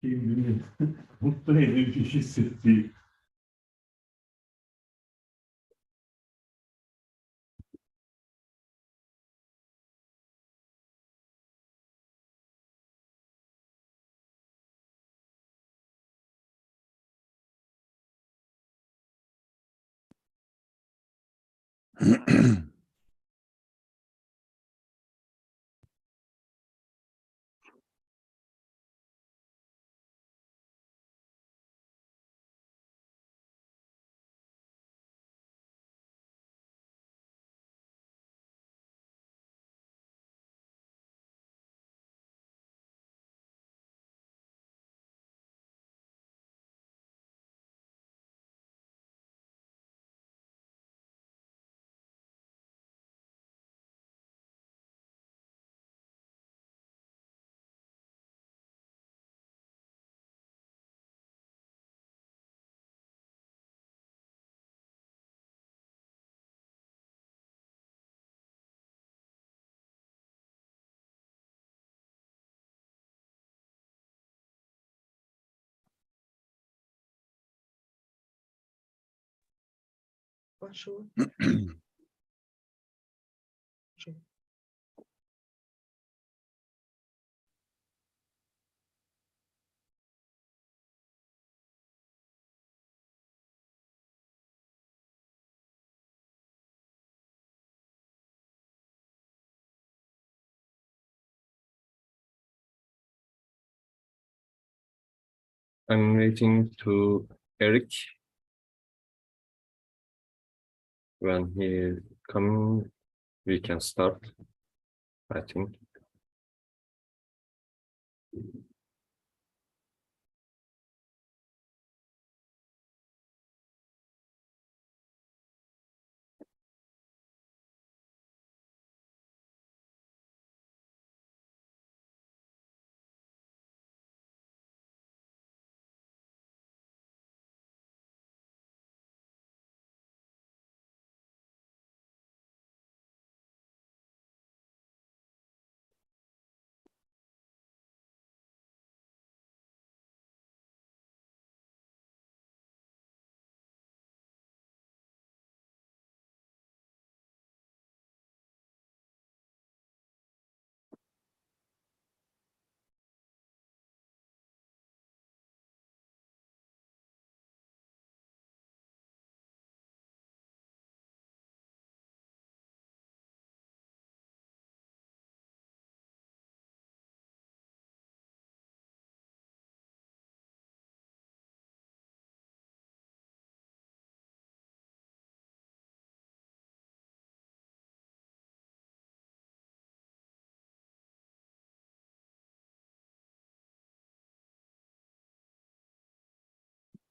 kendini mutlu edici hissettiği. Bonjour. I'm waiting to Eric. When he comes, we can start, I think.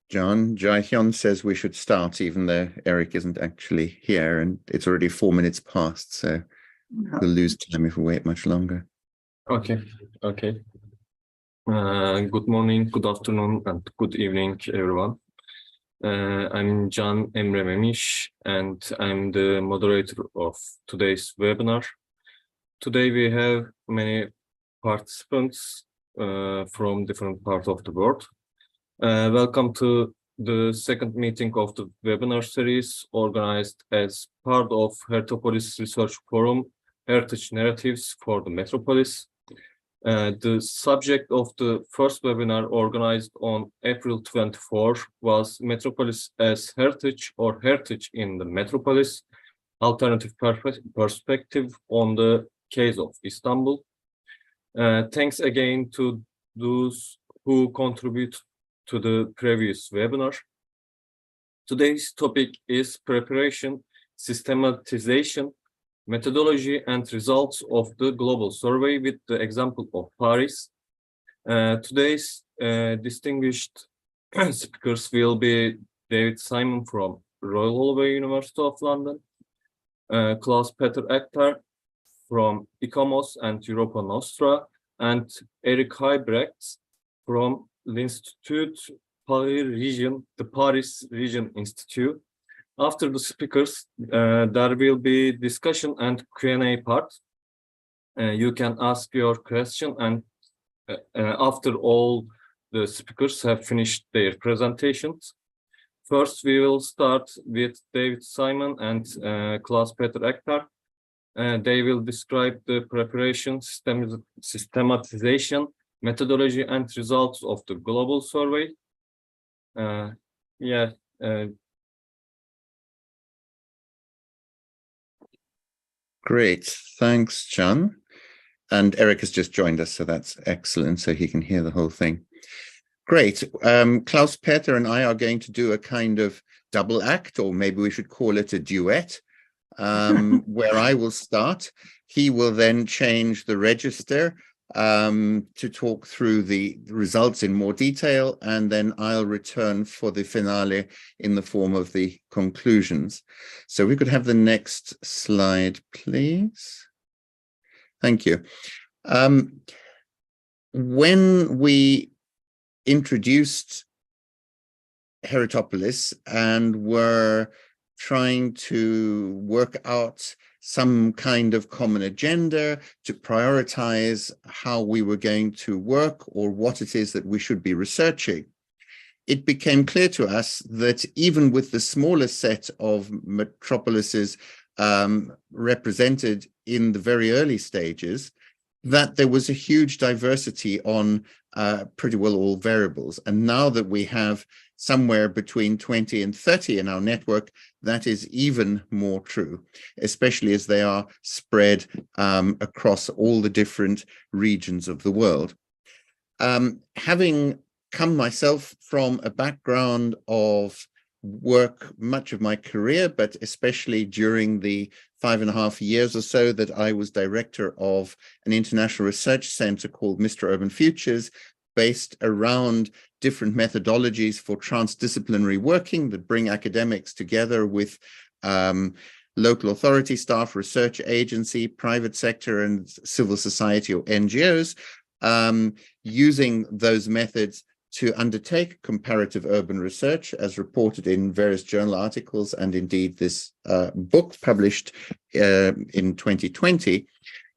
John, Jaihyun says we should start, even though Eric isn't actually here, and it's already 4 minutes past, so we'll lose time if we wait much longer. Okay. Good morning, good afternoon, and good evening, everyone. I'm Can Emre Memiş, and I'm the moderator of today's webinar. Today we have many participants from different parts of the world. Welcome to the second meeting of the webinar series organized as part of Heritopolis Research Forum, Heritage Narratives for the Metropolis. The subject of the first webinar organized on April 24 was Metropolis as Heritage or Heritage in the Metropolis, Alternative Perspective on the Case of Istanbul. Thanks again to those who contribute to the previous webinar. Today's topic is preparation, systematization, methodology, and results of the global survey with the example of Paris. Today's distinguished speakers will be David Simon from Royal Holloway University of London, Klaus Peter Ektar from ICOMOS and Europa Nostra, and Eric Heibrechts from l'Institut the Paris Region Institute. After the speakers, there will be discussion and Q&A part. You can ask your question, and after all the speakers have finished their presentations. First, we will start with David Simon and Klaus-Peter Ektar. They will describe the preparation, systematization, methodology, and results of the global survey. Great. Thanks, John. And Eric has just joined us, so that's excellent, so he can hear the whole thing. Great. Klaus-Peter and I are going to do a kind of double act, or maybe we should call it a duet, where I will start. He will then change the register to talk through the results in more detail, and then I'll return for the finale in the form of the conclusions. So we could have the next slide, please. Thank you. When we introduced Heritopolis and were trying to work out some kind of common agenda to prioritize how we were going to work or what it is that we should be researching, it became clear to us that even with the smallest set of metropolises represented in the very early stages, that there was a huge diversity on pretty well all variables. And now that we have somewhere between 20 and 30 in our network, that is even more true, especially as they are spread across all the different regions of the world. Having come myself from a background of work much of my career, but especially during the 5.5 years or so that I was director of an international research center called Mr. Urban Futures, based around different methodologies for transdisciplinary working that bring academics together with local authority staff, research agency, private sector, and civil society or NGOs, using those methods to undertake comparative urban research as reported in various journal articles and indeed this book published in 2020,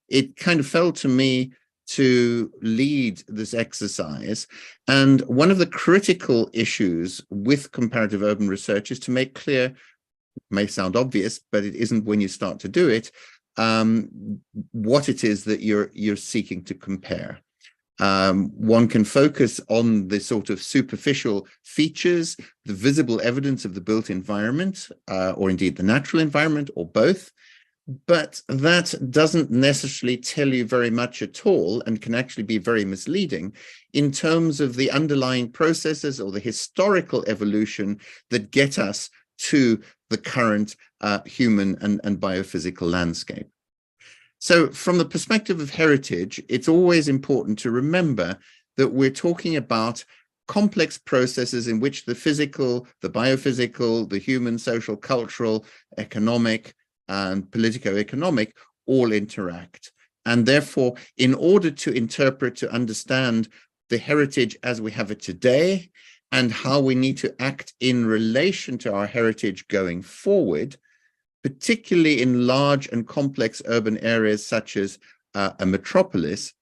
it kind of fell to me to lead this exercise. And one of the critical issues with comparative urban research is to make clear, may sound obvious, but it isn't when you start to do it, what it is that you're seeking to compare. One can focus on the sort of superficial features, the visible evidence of the built environment, or indeed the natural environment, or both, but that doesn't necessarily tell you very much at all and can actually be very misleading in terms of the underlying processes or the historical evolution that get us to the current human and biophysical landscape. So from the perspective of heritage, it's always important to remember that we're talking about complex processes in which the physical, the biophysical, the human, social, cultural, economic, and politico-economic all interact. And therefore, in order to interpret, to understand the heritage as we have it today and how we need to act in relation to our heritage going forward, particularly in large and complex urban areas such as a metropolis,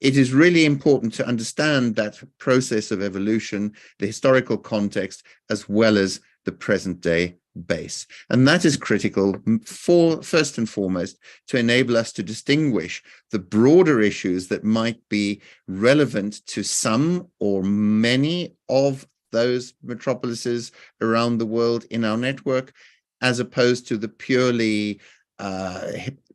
it is really important to understand that process of evolution, the historical context, as well as the present day base. And that is critical for, first and foremost, to enable us to distinguish the broader issues that might be relevant to some or many of those metropolises around the world in our network, as opposed to the purely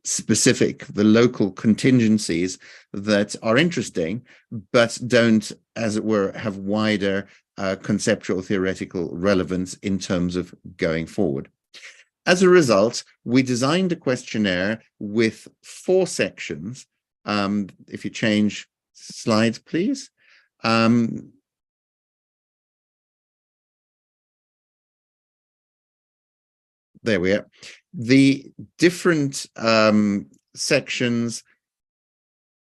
specific, the local contingencies that are interesting, but don't, as it were, have wider conceptual theoretical relevance in terms of going forward. As a result, we designed a questionnaire with 4 sections. If you change slides, please. There we are. The different sections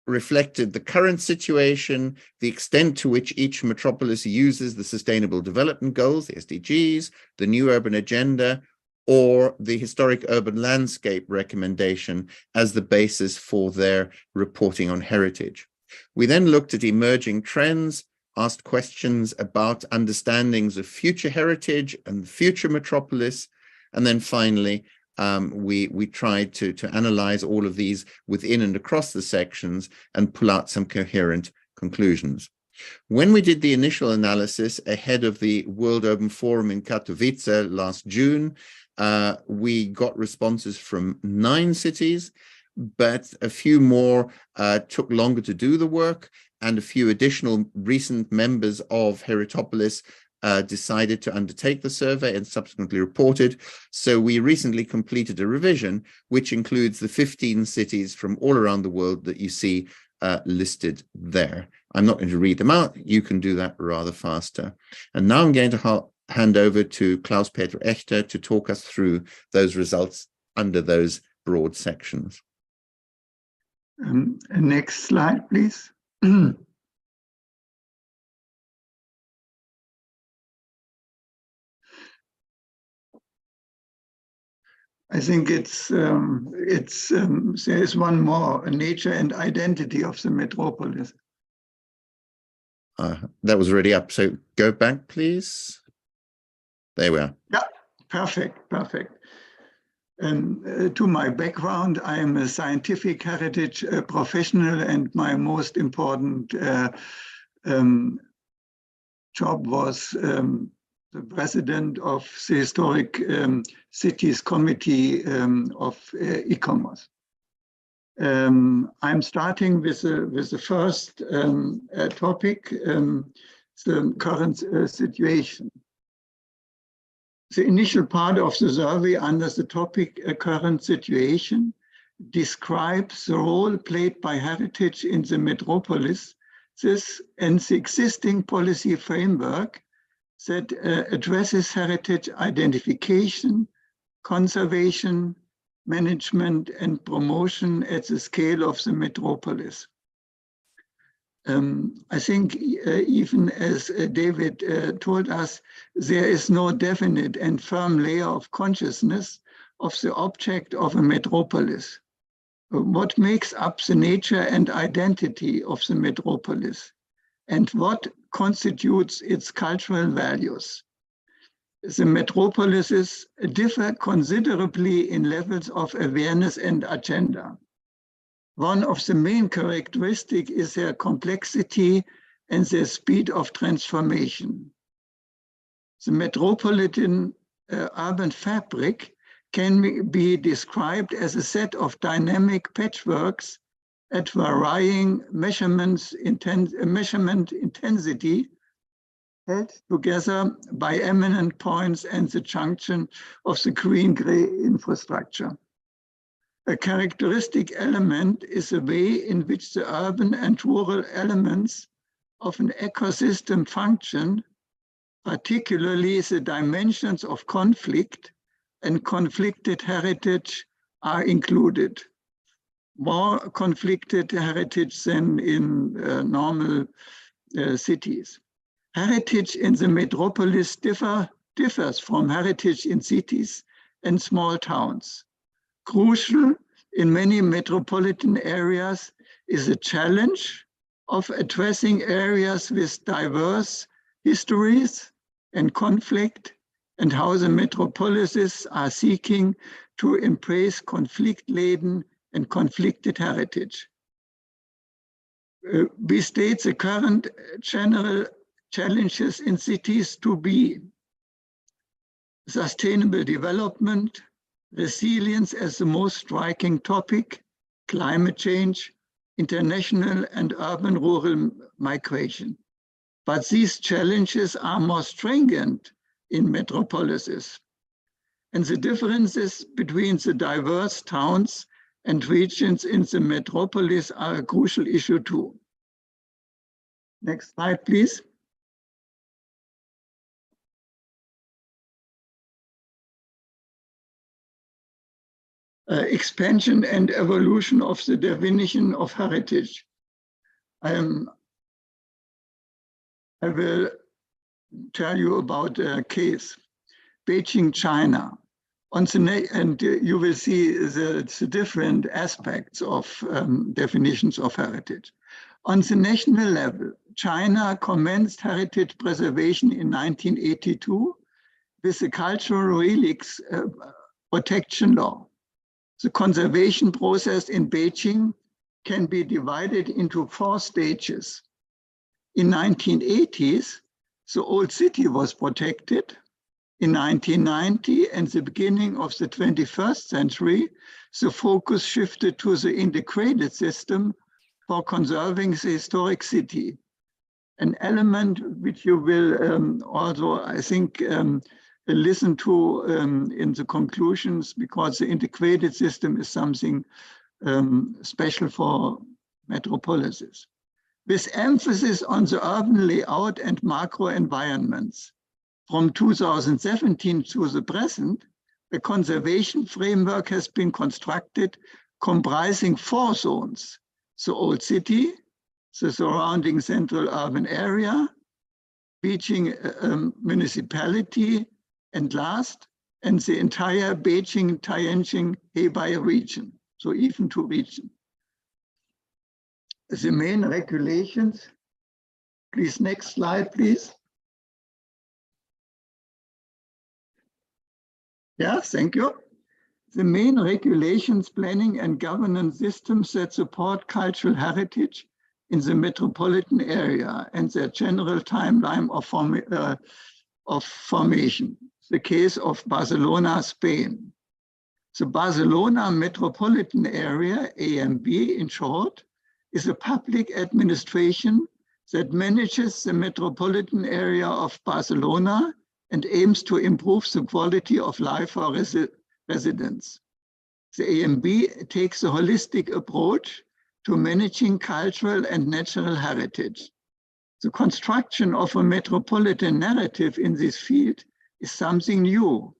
reflected the current situation, the extent to which each metropolis uses the Sustainable Development Goals, the SDGs, the New Urban Agenda, or the Historic Urban Landscape recommendation as the basis for their reporting on heritage. We then looked at emerging trends, asked questions about understandings of future heritage and future metropolis. And then finally, we tried to analyze all of these within and across the sections and pull out some coherent conclusions. When we did the initial analysis ahead of the World Urban Forum in Katowice last June, we got responses from 9 cities, but a few more took longer to do the work, and a few additional recent members of Heritopolis decided to undertake the survey and subsequently reported. So we recently completed a revision, which includes the 15 cities from all around the world that you see listed there. I'm not going to read them out. You can do that rather faster. And now I'm going to hand over to Klaus-Peter Echter to talk us through those results under those broad sections. Next slide, please. I think there is one more, nature and identity of the metropolis. That was already up, so go back, please. There we are. Yeah, perfect. To my background, I am a scientific heritage professional, and my most important job was the president of the Historic Cities Committee of e-commerce. I'm starting with the first topic, the current situation. The initial part of the survey under the topic current situation describes the role played by heritage in the metropolis and the existing policy framework that addresses heritage identification, conservation, management, and promotion at the scale of the metropolis. I think even as David told us, there is no definite and firm layer of consciousness of the object of a metropolis. What makes up the nature and identity of the metropolis, and what constitutes its cultural values? The metropolises differ considerably in levels of awareness and agenda. One of the main characteristics is their complexity and their speed of transformation. The metropolitan urban fabric can be described as a set of dynamic patchworks at varying measurement intensity, held together by eminent points and the junction of the green-gray infrastructure. A characteristic element is the way in which the urban and rural elements of an ecosystem function, particularly the dimensions of conflict and conflicted heritage, are included. More conflicted heritage than in normal cities. Heritage in the metropolis differs from heritage in cities and small towns. Crucial in many metropolitan areas is the challenge of addressing areas with diverse histories and conflict, and how the metropolises are seeking to embrace conflict-laden and conflicted heritage. We state the current general challenges in cities to be sustainable development, resilience as the most striking topic, climate change, international and urban-rural migration. But these challenges are more stringent in metropolises. And the differences between the diverse towns and regions in the metropolis are a crucial issue too. Next slide, please. Expansion and evolution of the definition of heritage. I will tell you about a case, Beijing, China. And you will see the different aspects of definitions of heritage. On the national level, China commenced heritage preservation in 1982 with the Cultural Relics Protection Law. The conservation process in Beijing can be divided into 4 stages. In 1980s, the old city was protected. In 1990 and the beginning of the 21st century, the focus shifted to the integrated system for conserving the historic city. An element which you will also, I think, listen to in the conclusions, because the integrated system is something special for metropolises. With emphasis on the urban layout and macro environments. From 2017 to the present, a conservation framework has been constructed comprising 4 zones: the old city, the surrounding central urban area, Beijing municipality, and last, and the entire Beijing-Tianjin-Hebei region, so even 2 regions. The main regulations, please, next slide, please. Yeah, thank you. The main regulations, planning and governance systems that support cultural heritage in the metropolitan area and their general timeline of formation. The case of Barcelona, Spain. The Barcelona metropolitan area, AMB in short, is a public administration that manages the metropolitan area of Barcelona and aims to improve the quality of life for residents. The AMB takes a holistic approach to managing cultural and natural heritage. The construction of a metropolitan narrative in this field is something new,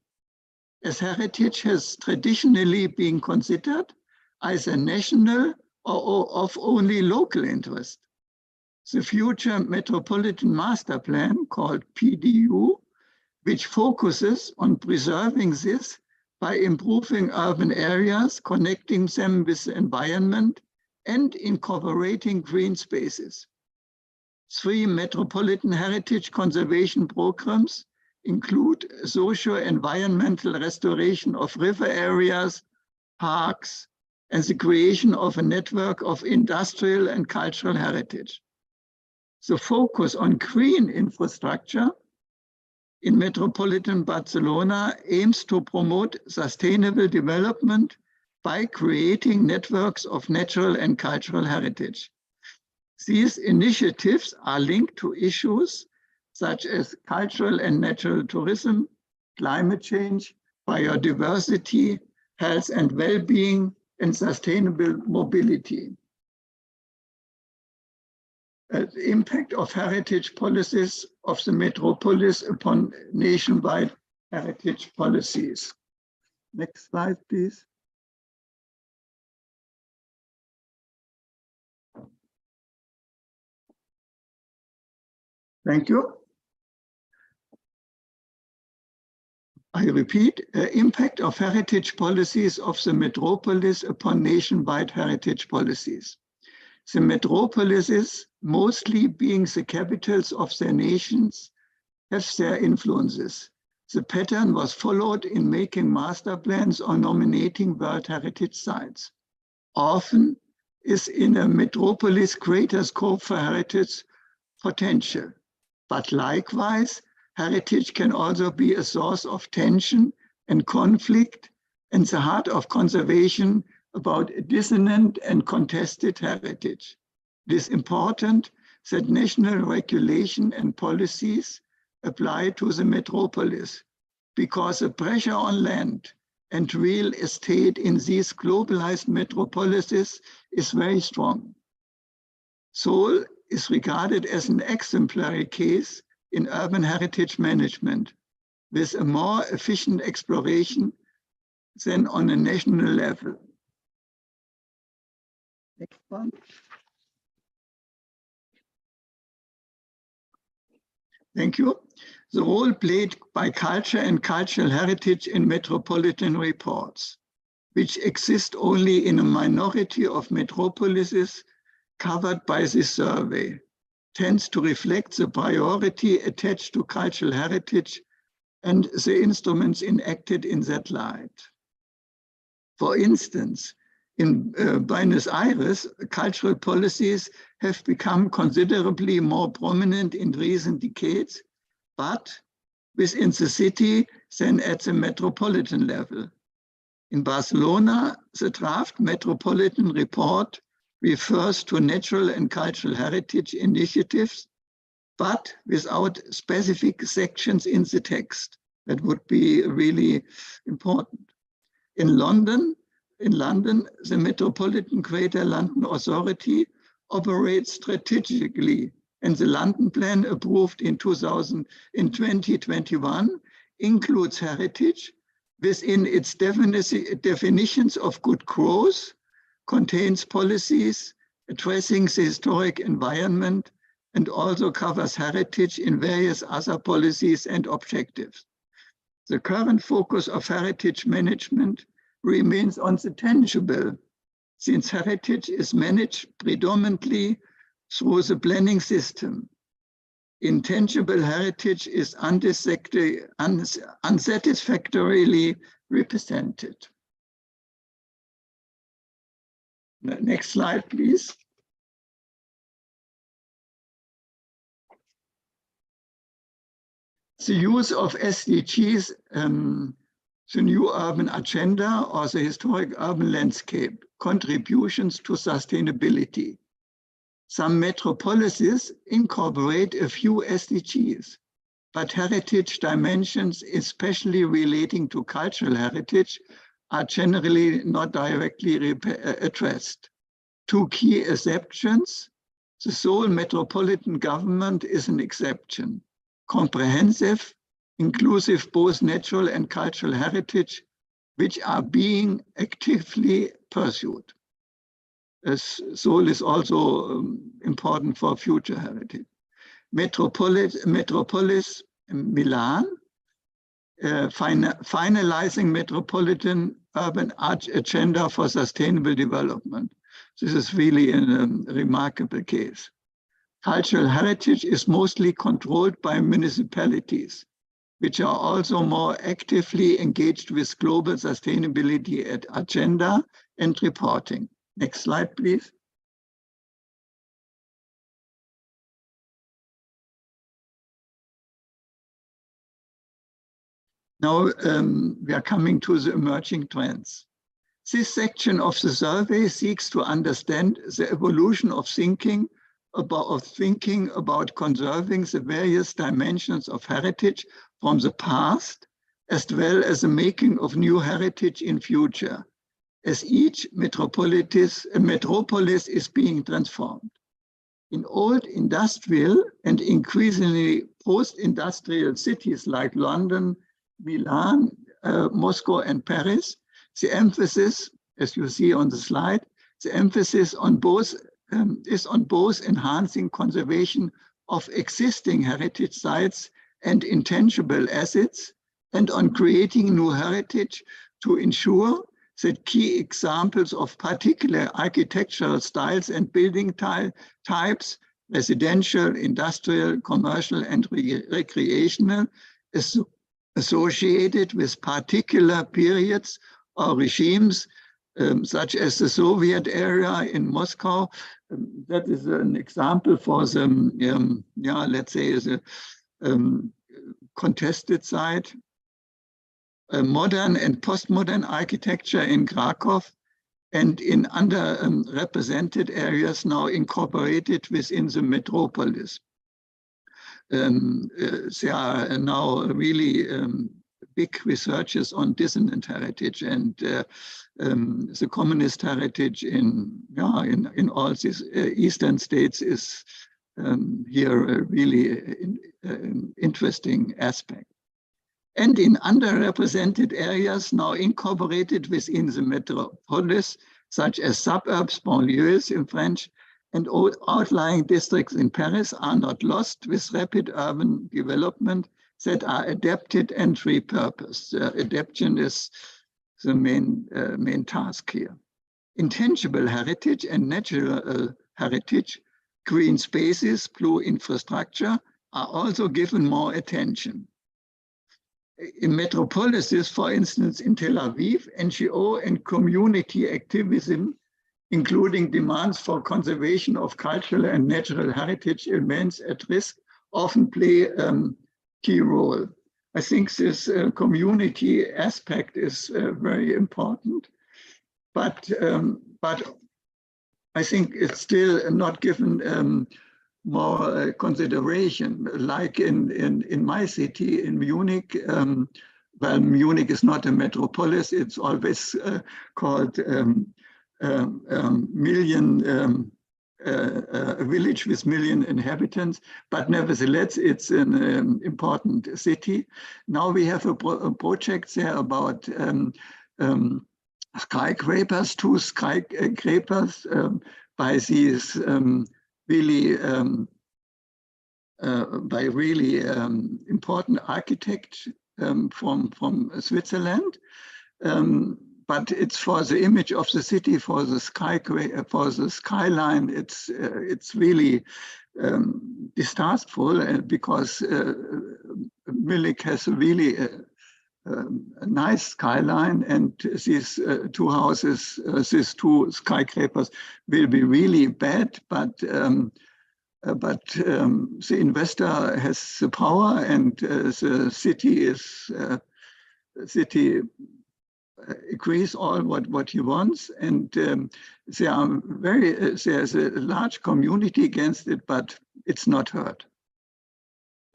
as heritage has traditionally been considered as a national or of only local interest. The future Metropolitan Master Plan, called PDU, which focuses on preserving this by improving urban areas, connecting them with the environment, and incorporating green spaces. 3 metropolitan heritage conservation programs include socio-environmental restoration of river areas, parks, and the creation of a network of industrial and cultural heritage. The focus on green infrastructure in metropolitan Barcelona aims to promote sustainable development by creating networks of natural and cultural heritage. These initiatives are linked to issues such as cultural and natural tourism, climate change, biodiversity, health and well-being, and sustainable mobility. The impact of heritage policies of the metropolis upon nationwide heritage policies. Next slide, please. Thank you. I repeat, impact of heritage policies of the metropolis upon nationwide heritage policies. The metropolises, mostly being the capitals of their nations, have their influences. The pattern was followed in making master plans or nominating World Heritage Sites. Often is in a metropolis greater scope for heritage potential, but likewise, heritage can also be a source of tension and conflict and the heart of conservation about dissonant and contested heritage. It is important that national regulation and policies apply to the metropolis because the pressure on land and real estate in these globalized metropolises is very strong. Seoul is regarded as an exemplary case in urban heritage management with a more efficient exploration than on a national level. Next one. Thank you. The role played by culture and cultural heritage in metropolitan reports, which exist only in a minority of metropolises, covered by this survey tends to reflect the priority attached to cultural heritage and the instruments enacted in that light. For instance, in Buenos Aires, cultural policies have become considerably more prominent in recent decades, but within the city than at the metropolitan level. In Barcelona, the draft metropolitan report refers to natural and cultural heritage initiatives, but without specific sections in the text. That would be really important. In London, the Metropolitan Greater London Authority operates strategically, and the London Plan approved in 2021 includes heritage within its definitions of good growth, contains policies addressing the historic environment, and also covers heritage in various other policies and objectives. The current focus of heritage management remains on the tangible, since heritage is managed predominantly through the planning system. Intangible heritage is unsatisfactorily represented. Next slide, please. The use of SDGs, the new urban agenda or the historic urban landscape, contributions to sustainability. Some metropolises incorporate a few SDGs, but heritage dimensions, especially relating to cultural heritage, are generally not directly addressed. Two key exceptions: the Seoul metropolitan government is an exception. Comprehensive, inclusive both natural and cultural heritage, which are being actively pursued. Seoul is also important for future heritage. Metropolis Milan, finalizing metropolitan urban agenda for sustainable development. This is really a remarkable case. Cultural heritage is mostly controlled by municipalities, which are also more actively engaged with global sustainability agenda and reporting. Next slide, please. Now we are coming to the emerging trends. This section of the survey seeks to understand the evolution of thinking about conserving the various dimensions of heritage from the past, as well as the making of new heritage in future, as each metropolis is being transformed. In old industrial and increasingly post-industrial cities like London, Milan, Moscow, and Paris, the emphasis, as you see on the slide, the emphasis on both is on both enhancing conservation of existing heritage sites and intangible assets, and on creating new heritage to ensure that key examples of particular architectural styles and building types, residential, industrial, commercial, and recreational, associated with particular periods or regimes, such as the Soviet era in Moscow. That is an example for the, let's say, the contested site. Modern and postmodern architecture in Krakow and in underrepresented areas now incorporated within the metropolis. There are now really big researches on dissonant heritage and the communist heritage in all these eastern states is here a really interesting aspect. And in underrepresented areas now incorporated within the metropolis, such as suburbs, banlieues in French, and outlying districts in Paris are not lost with rapid urban development that are adapted and repurposed. Adaptation is the main task here. Intangible heritage and natural heritage, green spaces, blue infrastructure are also given more attention. In metropolises, for instance, in Tel Aviv, NGO and community activism, including demands for conservation of cultural and natural heritage elements at risk, often play a key role. I think this community aspect is very important, but I think it's still not given more consideration. Like in my city, in Munich, well, Munich is not a metropolis, it's always called a village with million inhabitants, but nevertheless, it's an important city. Now we have a project there about skyscrapers, 2 skyscrapers by these really important architects from Switzerland. But it's for the image of the city, for the skyline. It's really distasteful because Munich has a really a nice skyline, and these 2 houses, these 2 skyscrapers will be really bad. But the investor has the power, and the city agrees all what he wants, and there's a large community against it, but it's not heard.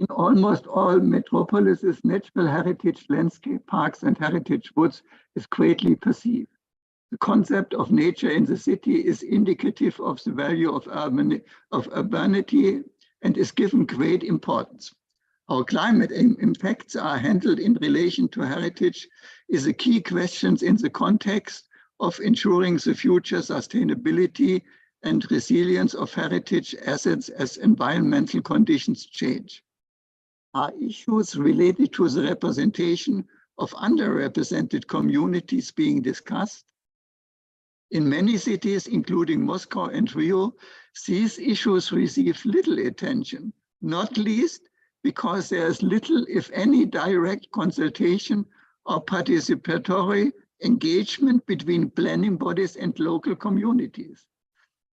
In almost all metropolises, natural heritage landscape parks and heritage woods is greatly perceived. The concept of nature in the city is indicative of the value of urbanity and is given great importance. How climate impacts are handled in relation to heritage is a key question in the context of ensuring the future sustainability and resilience of heritage assets as environmental conditions change. Are issues related to the representation of underrepresented communities being discussed? In many cities, including Moscow and Rio, these issues receive little attention, not least because there is little, if any, direct consultation or participatory engagement between planning bodies and local communities.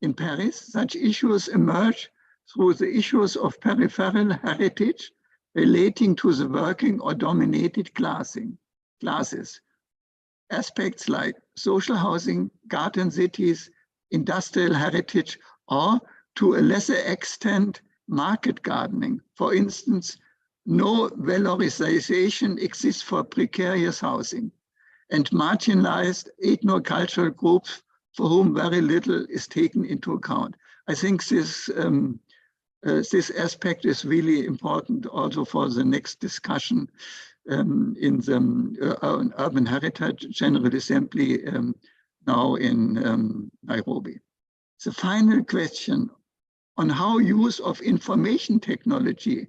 In Paris, such issues emerge through the issues of peripheral heritage relating to the working or dominated classes. Aspects like social housing, garden cities, industrial heritage, or to a lesser extent, market gardening. For instance, no valorization exists for precarious housing and marginalized ethno-cultural groups for whom very little is taken into account. I think this aspect is really important also for the next discussion in the Urban Heritage General Assembly now in Nairobi. The final question on how use of information technology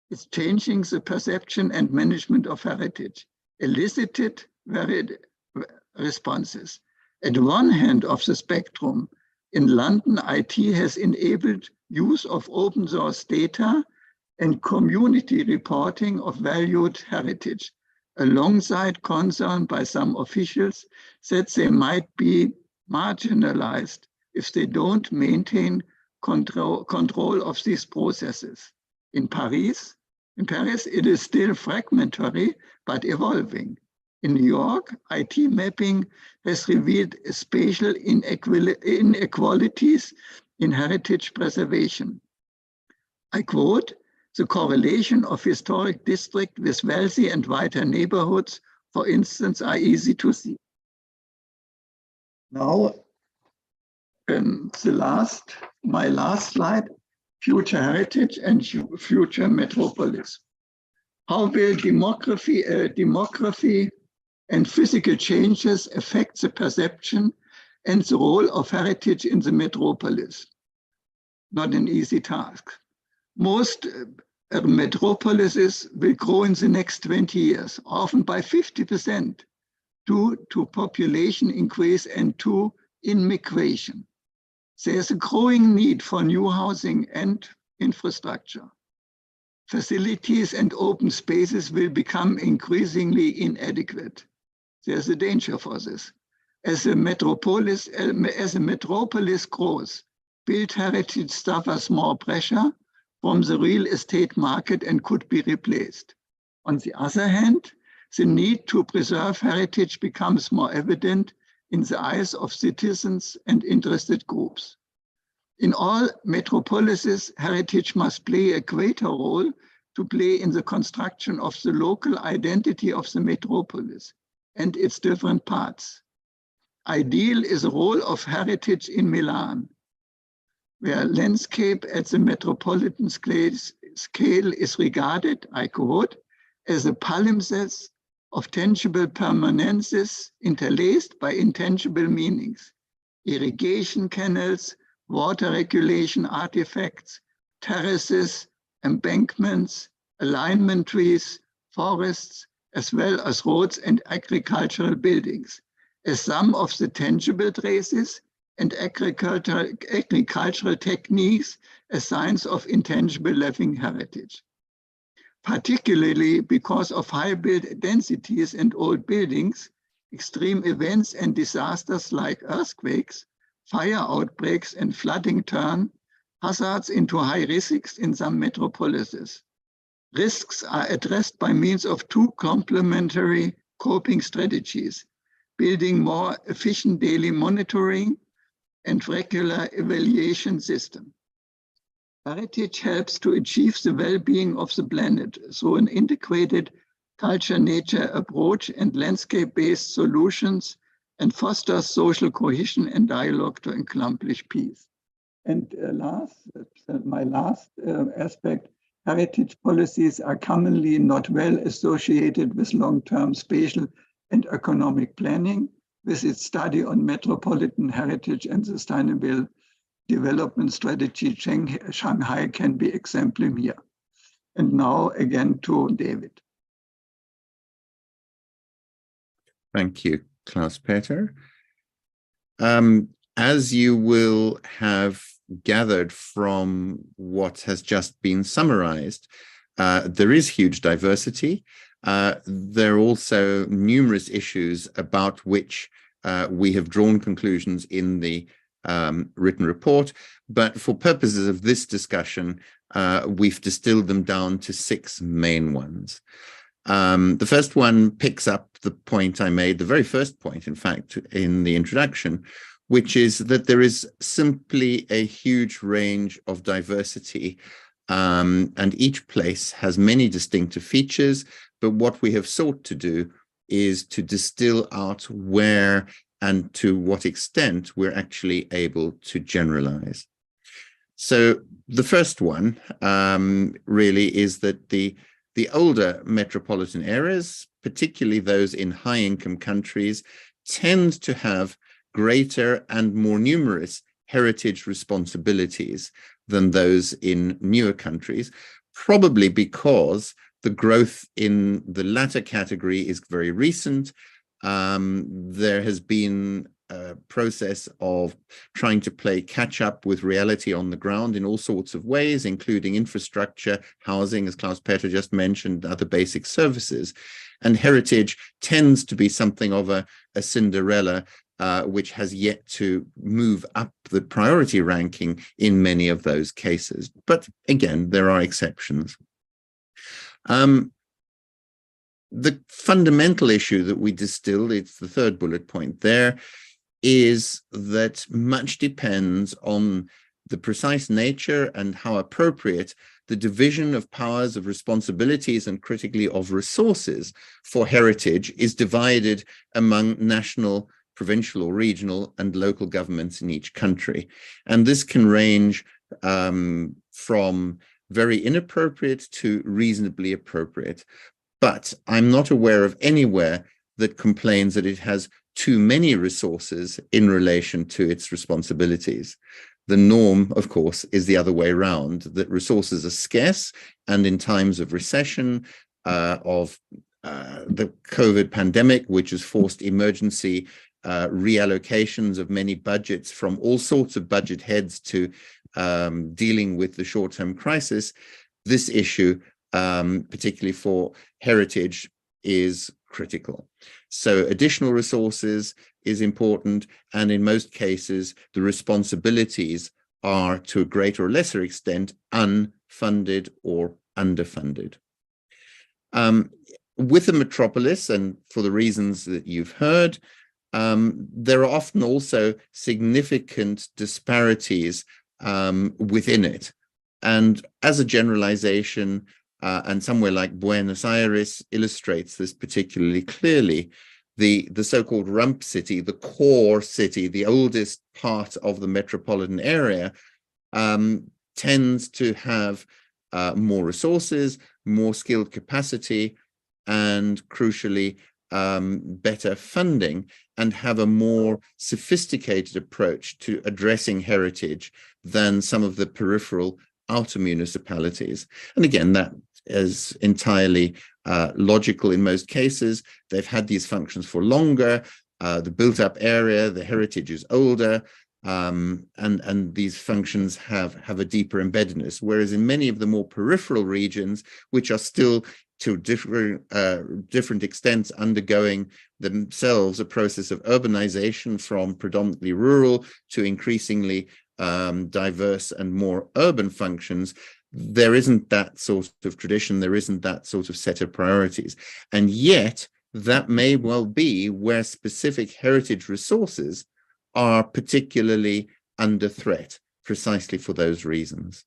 is changing the perception and management of heritage, elicited varied responses. At one hand of the spectrum, in London, IT has enabled use of open source data and community reporting of valued heritage, alongside concern by some officials that they might be marginalized if they don't maintain control of these processes. In Paris, it is still fragmentary, but evolving. In New York, IT mapping has revealed spatial inequalities in heritage preservation. I quote, "The correlation of historic districts with wealthy and whiter neighborhoods, for instance, are easy to see." Now, my last slide, future heritage and future metropolis. How will demography and physical changes affect the perception and the role of heritage in the metropolis? Not an easy task. Most metropolises will grow in the next 20 years, often by 50%, due to population increase and to in migration. There's a growing need for new housing and infrastructure. Facilities and open spaces will become increasingly inadequate. There's a danger for this. As a metropolis grows, built heritage suffers more pressure from the real estate market and could be replaced. On the other hand, the need to preserve heritage becomes more evident in the eyes of citizens and interested groups. In all metropolises, heritage must play a greater role to play in the construction of the local identity of the metropolis and its different parts. Ideal is the role of heritage in Milan, where landscape at the metropolitan scale is regarded, I quote, as a palimpsest of tangible permanences interlaced by intangible meanings, irrigation canals, water regulation artifacts, terraces, embankments, alignment trees, forests, as well as roads and agricultural buildings, as some of the tangible traces and agricultural techniques as signs of intangible living heritage. Particularly because of high build densities and old buildings, extreme events and disasters like earthquakes, fire outbreaks and flooding turn hazards into high risks in some metropolises. Risks are addressed by means of two complementary coping strategies: building more efficient daily monitoring and regular evaluation system. Heritage helps to achieve the well-being of the planet through an integrated culture-nature approach and landscape-based solutions, and fosters social cohesion and dialogue to accomplish peace. And my last aspect, heritage policies are commonly not well associated with long-term spatial and economic planning. With its study on metropolitan heritage and sustainable development strategy, Shanghai can be exemplum here. And now again to David. Thank you, Klaus-Peter. As you will have gathered from what has just been summarized, there is huge diversity. There are also numerous issues about which we have drawn conclusions in the written report, but for purposes of this discussion, we've distilled them down to 6 main ones. The first one picks up the point I made, the very first point, in fact, in the introduction, which is that there is simply a huge range of diversity, and each place has many distinctive features, but what we have sought to do is to distill out where and to what extent we're actually able to generalize. So the first one really is that the older metropolitan areas, particularly those in high-income countries, tend to have greater and more numerous heritage responsibilities than those in newer countries, probably because the growth in the latter category is very recent. There has been a process of trying to play catch up with reality on the ground in all sorts of ways, including infrastructure, housing, as Klaus-Peter just mentioned, other basic services. And heritage tends to be something of a Cinderella, which has yet to move up the priority ranking in many of those cases. But again, there are exceptions. The fundamental issue that we distilled, it's the third bullet point there, is that much depends on the precise nature and how appropriate the division of powers, of responsibilities, and critically of resources for heritage is divided among national, provincial or regional and local governments in each country. And this can range from very inappropriate to reasonably appropriate. But I'm not aware of anywhere that complains that it has too many resources in relation to its responsibilities. The norm, of course, is the other way around, that resources are scarce, and in times of recession, of the COVID pandemic, which has forced emergency reallocations of many budgets from all sorts of budget heads to dealing with the short-term crisis, this issue, particularly for heritage, is critical. So additional resources is important, and in most cases, the responsibilities are to a greater or lesser extent unfunded or underfunded. With the metropolis, and for the reasons that you've heard, there are often also significant disparities within it. And as a generalization, and somewhere like Buenos Aires illustrates this particularly clearly, the so-called rump city, the core city, the oldest part of the metropolitan area, tends to have more resources, more skilled capacity, and crucially, better funding, and have a more sophisticated approach to addressing heritage than some of the peripheral outer municipalities. And again, that is entirely logical in most cases. They've had these functions for longer, the built-up area, the heritage is older, and these functions have a deeper embeddedness. Whereas in many of the more peripheral regions, which are still to different extents undergoing themselves a process of urbanization from predominantly rural to increasingly diverse and more urban functions, there isn't that sort of tradition, there isn't that sort of set of priorities. And yet, that may well be where specific heritage resources are particularly under threat, precisely for those reasons.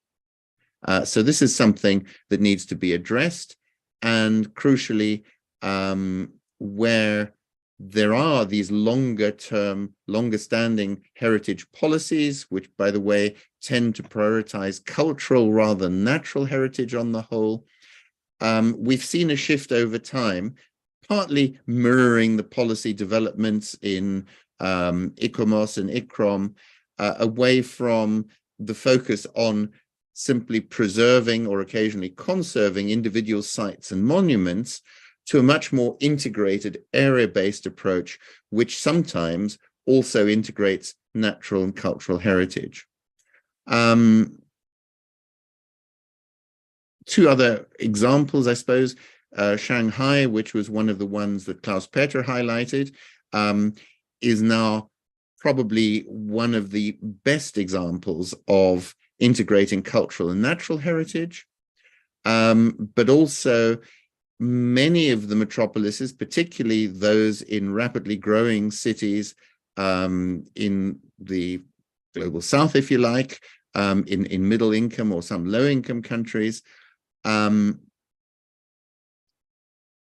So this is something that needs to be addressed, and crucially, where there are these longer-term, longer-standing heritage policies, which, by the way, tend to prioritize cultural rather than natural heritage on the whole. We've seen a shift over time, partly mirroring the policy developments in ICOMOS and ICROM, away from the focus on simply preserving or occasionally conserving individual sites and monuments to a much more integrated area-based approach, which sometimes also integrates natural and cultural heritage. Two other examples, I suppose. Shanghai, which was one of the ones that Klaus Peter highlighted, is now probably one of the best examples of integrating cultural and natural heritage, but also many of the metropolises, particularly those in rapidly growing cities in the global south, if you like, in middle income or some low income countries,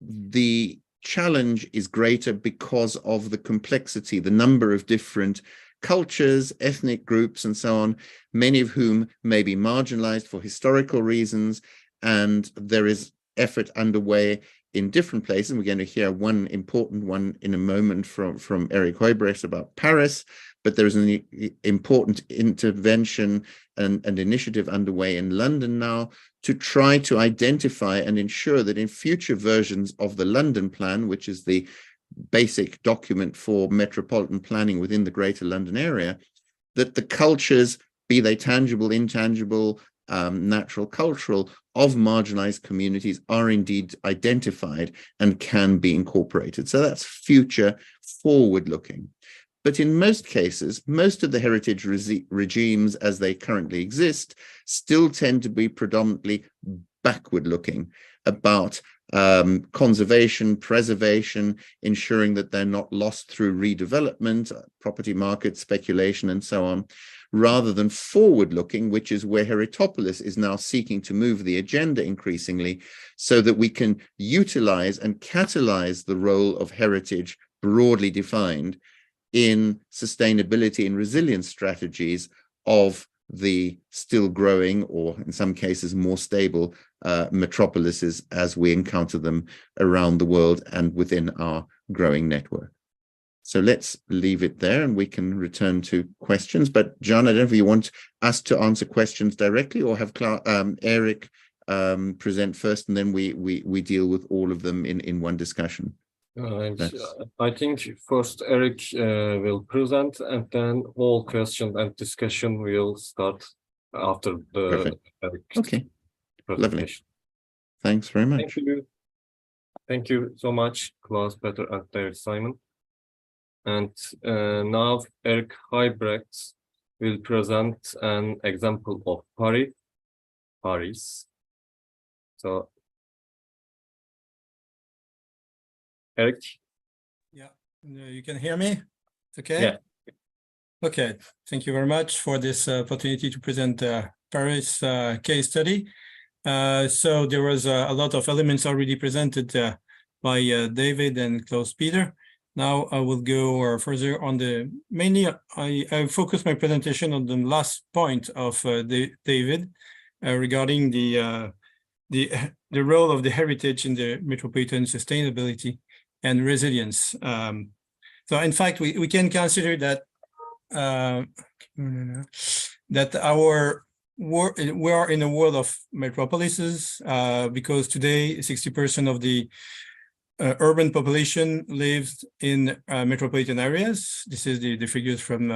the challenge is greater because of the complexity, the number of different cultures, ethnic groups, and so on, many of whom may be marginalized for historical reasons, and there is effort underway in different places. We're going to hear one important one in a moment from Eric Heubrecht about Paris, but there is an important intervention and initiative underway in London now to try to identify and ensure that in future versions of the London Plan, which is the basic document for metropolitan planning within the Greater London area, that the cultures, be they tangible, intangible, natural, cultural, of marginalized communities are indeed identified and can be incorporated. So that's future forward-looking. But in most cases, most of the heritage regimes as they currently exist still tend to be predominantly backward-looking about conservation, preservation, ensuring that they're not lost through redevelopment, property market speculation, and so on, rather than forward-looking, which is where Heritopolis is now seeking to move the agenda increasingly, so that we can utilize and catalyze the role of heritage broadly defined in sustainability and resilience strategies of the still growing, or in some cases more stable, metropolises as we encounter them around the world and within our growing network. So let's leave it there and we can return to questions. But John, I don't know if you want us to answer questions directly or have Eric present first, and then we deal with all of them in one discussion. I think first Eric will present, and then all question and discussion will start after the Perfect. Eric's Okay, lovely. presentation. Thanks very much. Thank you. Thank you so much, Klaus, Peter, and David Simon. And now Eric Heibrecht will present an example of Paris. So, Eric? Yeah, you can hear me? It's okay? Yeah. Okay, thank you very much for this opportunity to present Paris case study. So there was a lot of elements already presented by David and Klaus Peter. Now I will go further on the, mainly I focus my presentation on the last point of David regarding the role of the heritage in the metropolitan sustainability and resilience. So in fact, we can consider that that we are in a world of metropolises because today 60% of the urban population lives in metropolitan areas. This is the figures from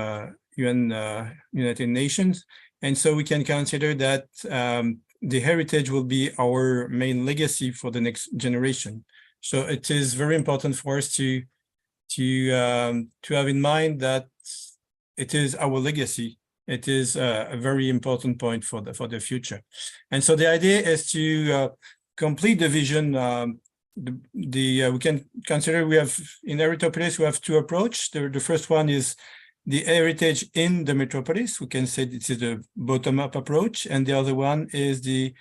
United Nations. And so we can consider that the heritage will be our main legacy for the next generation. So it is very important for us to have in mind that it is our legacy. It is a very important point for the future. And so the idea is to complete the vision. We can consider we have in Heritopolis we have two approaches. The first one is the heritage in the metropolis. We can say this is a bottom-up approach, and the other one is the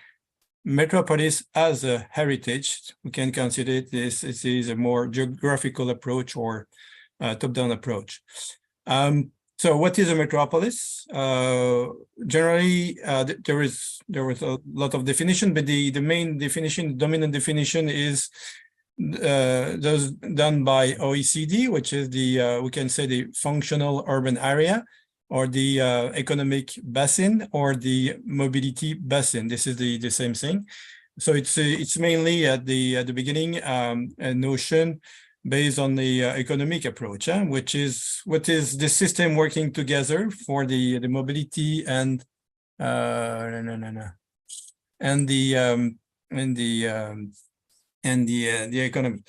metropolis as a heritage. We can consider this is a more geographical approach or top-down approach. So what is a metropolis? Generally, there was a lot of definition, but the main definition, dominant definition is those done by OECD, which is the, we can say the functional urban area, or the economic basin, or the mobility basin. This is the same thing. So it's mainly at the beginning a notion based on the economic approach, which is what is the system working together for the mobility and the economy.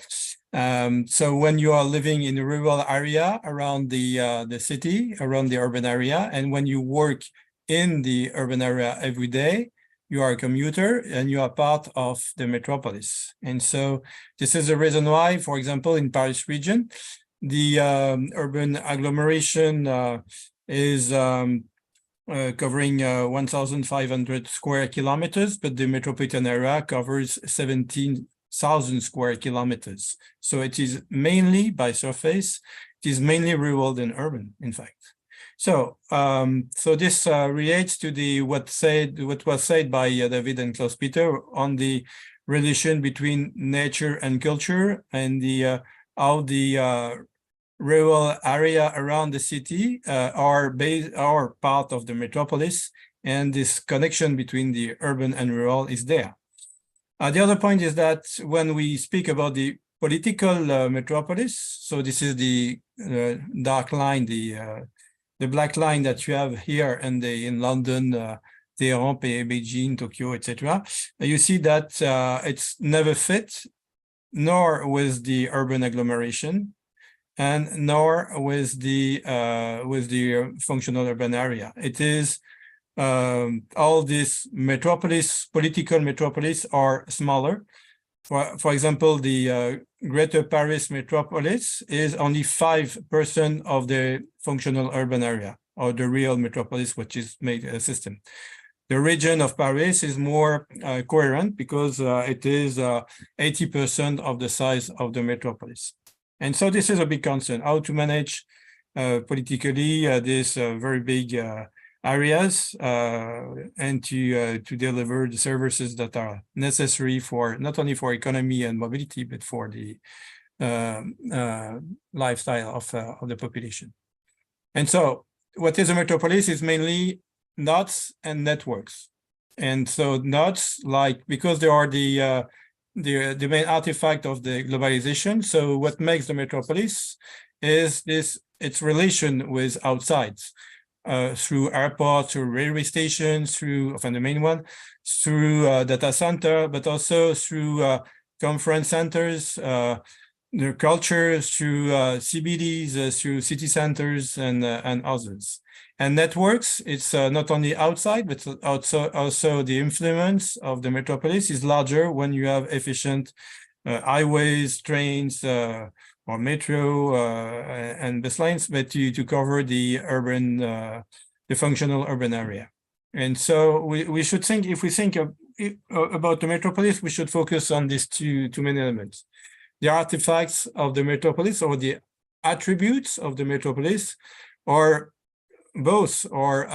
So when you are living in a rural area around the city, around the urban area, and when you work in the urban area every day, you are a commuter and you are part of the metropolis. And so this is the reason why, for example, in Paris region, the urban agglomeration is covering 1,500 square kilometers, but the metropolitan area covers 17,000 square kilometers. So it is mainly by surface, it is mainly rural than urban, in fact. So, so this relates to what was said by David and Klaus Peter on the relation between nature and culture, and the how the rural area around the city are part of the metropolis, and this connection between the urban and rural is there. The other point is that when we speak about the political metropolis, so this is the dark line, the black line that you have here and in London, Tehran, Beijing, Tokyo, etc. You see that it's never fit, nor with the urban agglomeration, and nor with the functional urban area. It is all these metropolis, political metropolis, are smaller. For example, the Greater Paris metropolis is only 5% of the functional urban area, or the real metropolis, which is made a system. The region of Paris is more coherent because it is 80% of the size of the metropolis. And so this is a big concern, how to manage politically these very big areas and to deliver the services that are necessary for not only for economy and mobility, but for the lifestyle of the population. And so what is a metropolis is mainly nodes and networks. And so nodes, like, because there are the the main artifact of the globalization. So what makes the metropolis is its relation with outside, through airports, through railway stations, through the main one, through data center, but also through conference centers, the cultures, through CBDs, through city centers, and others. And networks, it's not only outside, but also the influence of the metropolis is larger when you have efficient highways, trains, or metro and bus lines, but to cover the urban, the functional urban area. And so we should think, if we think about the metropolis, we should focus on these two main elements: the artifacts of the metropolis, or the attributes of the metropolis, or both, or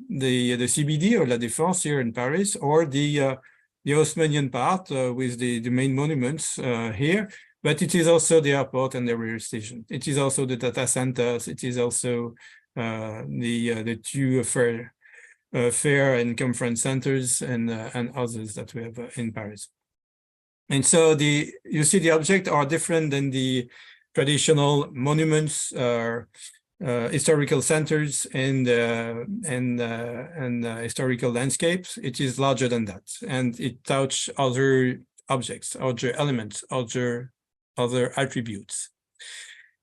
the CBD or La Défense here in Paris, or the Haussmannian part with the main monuments here. But it is also the airport and the railway station. It is also the data centers. It is also the two fair and conference centers and others that we have in Paris. And so you see the objects are different than the traditional monuments, historical centers, and historical landscapes. It is larger than that, and it touches other objects, other elements, other attributes.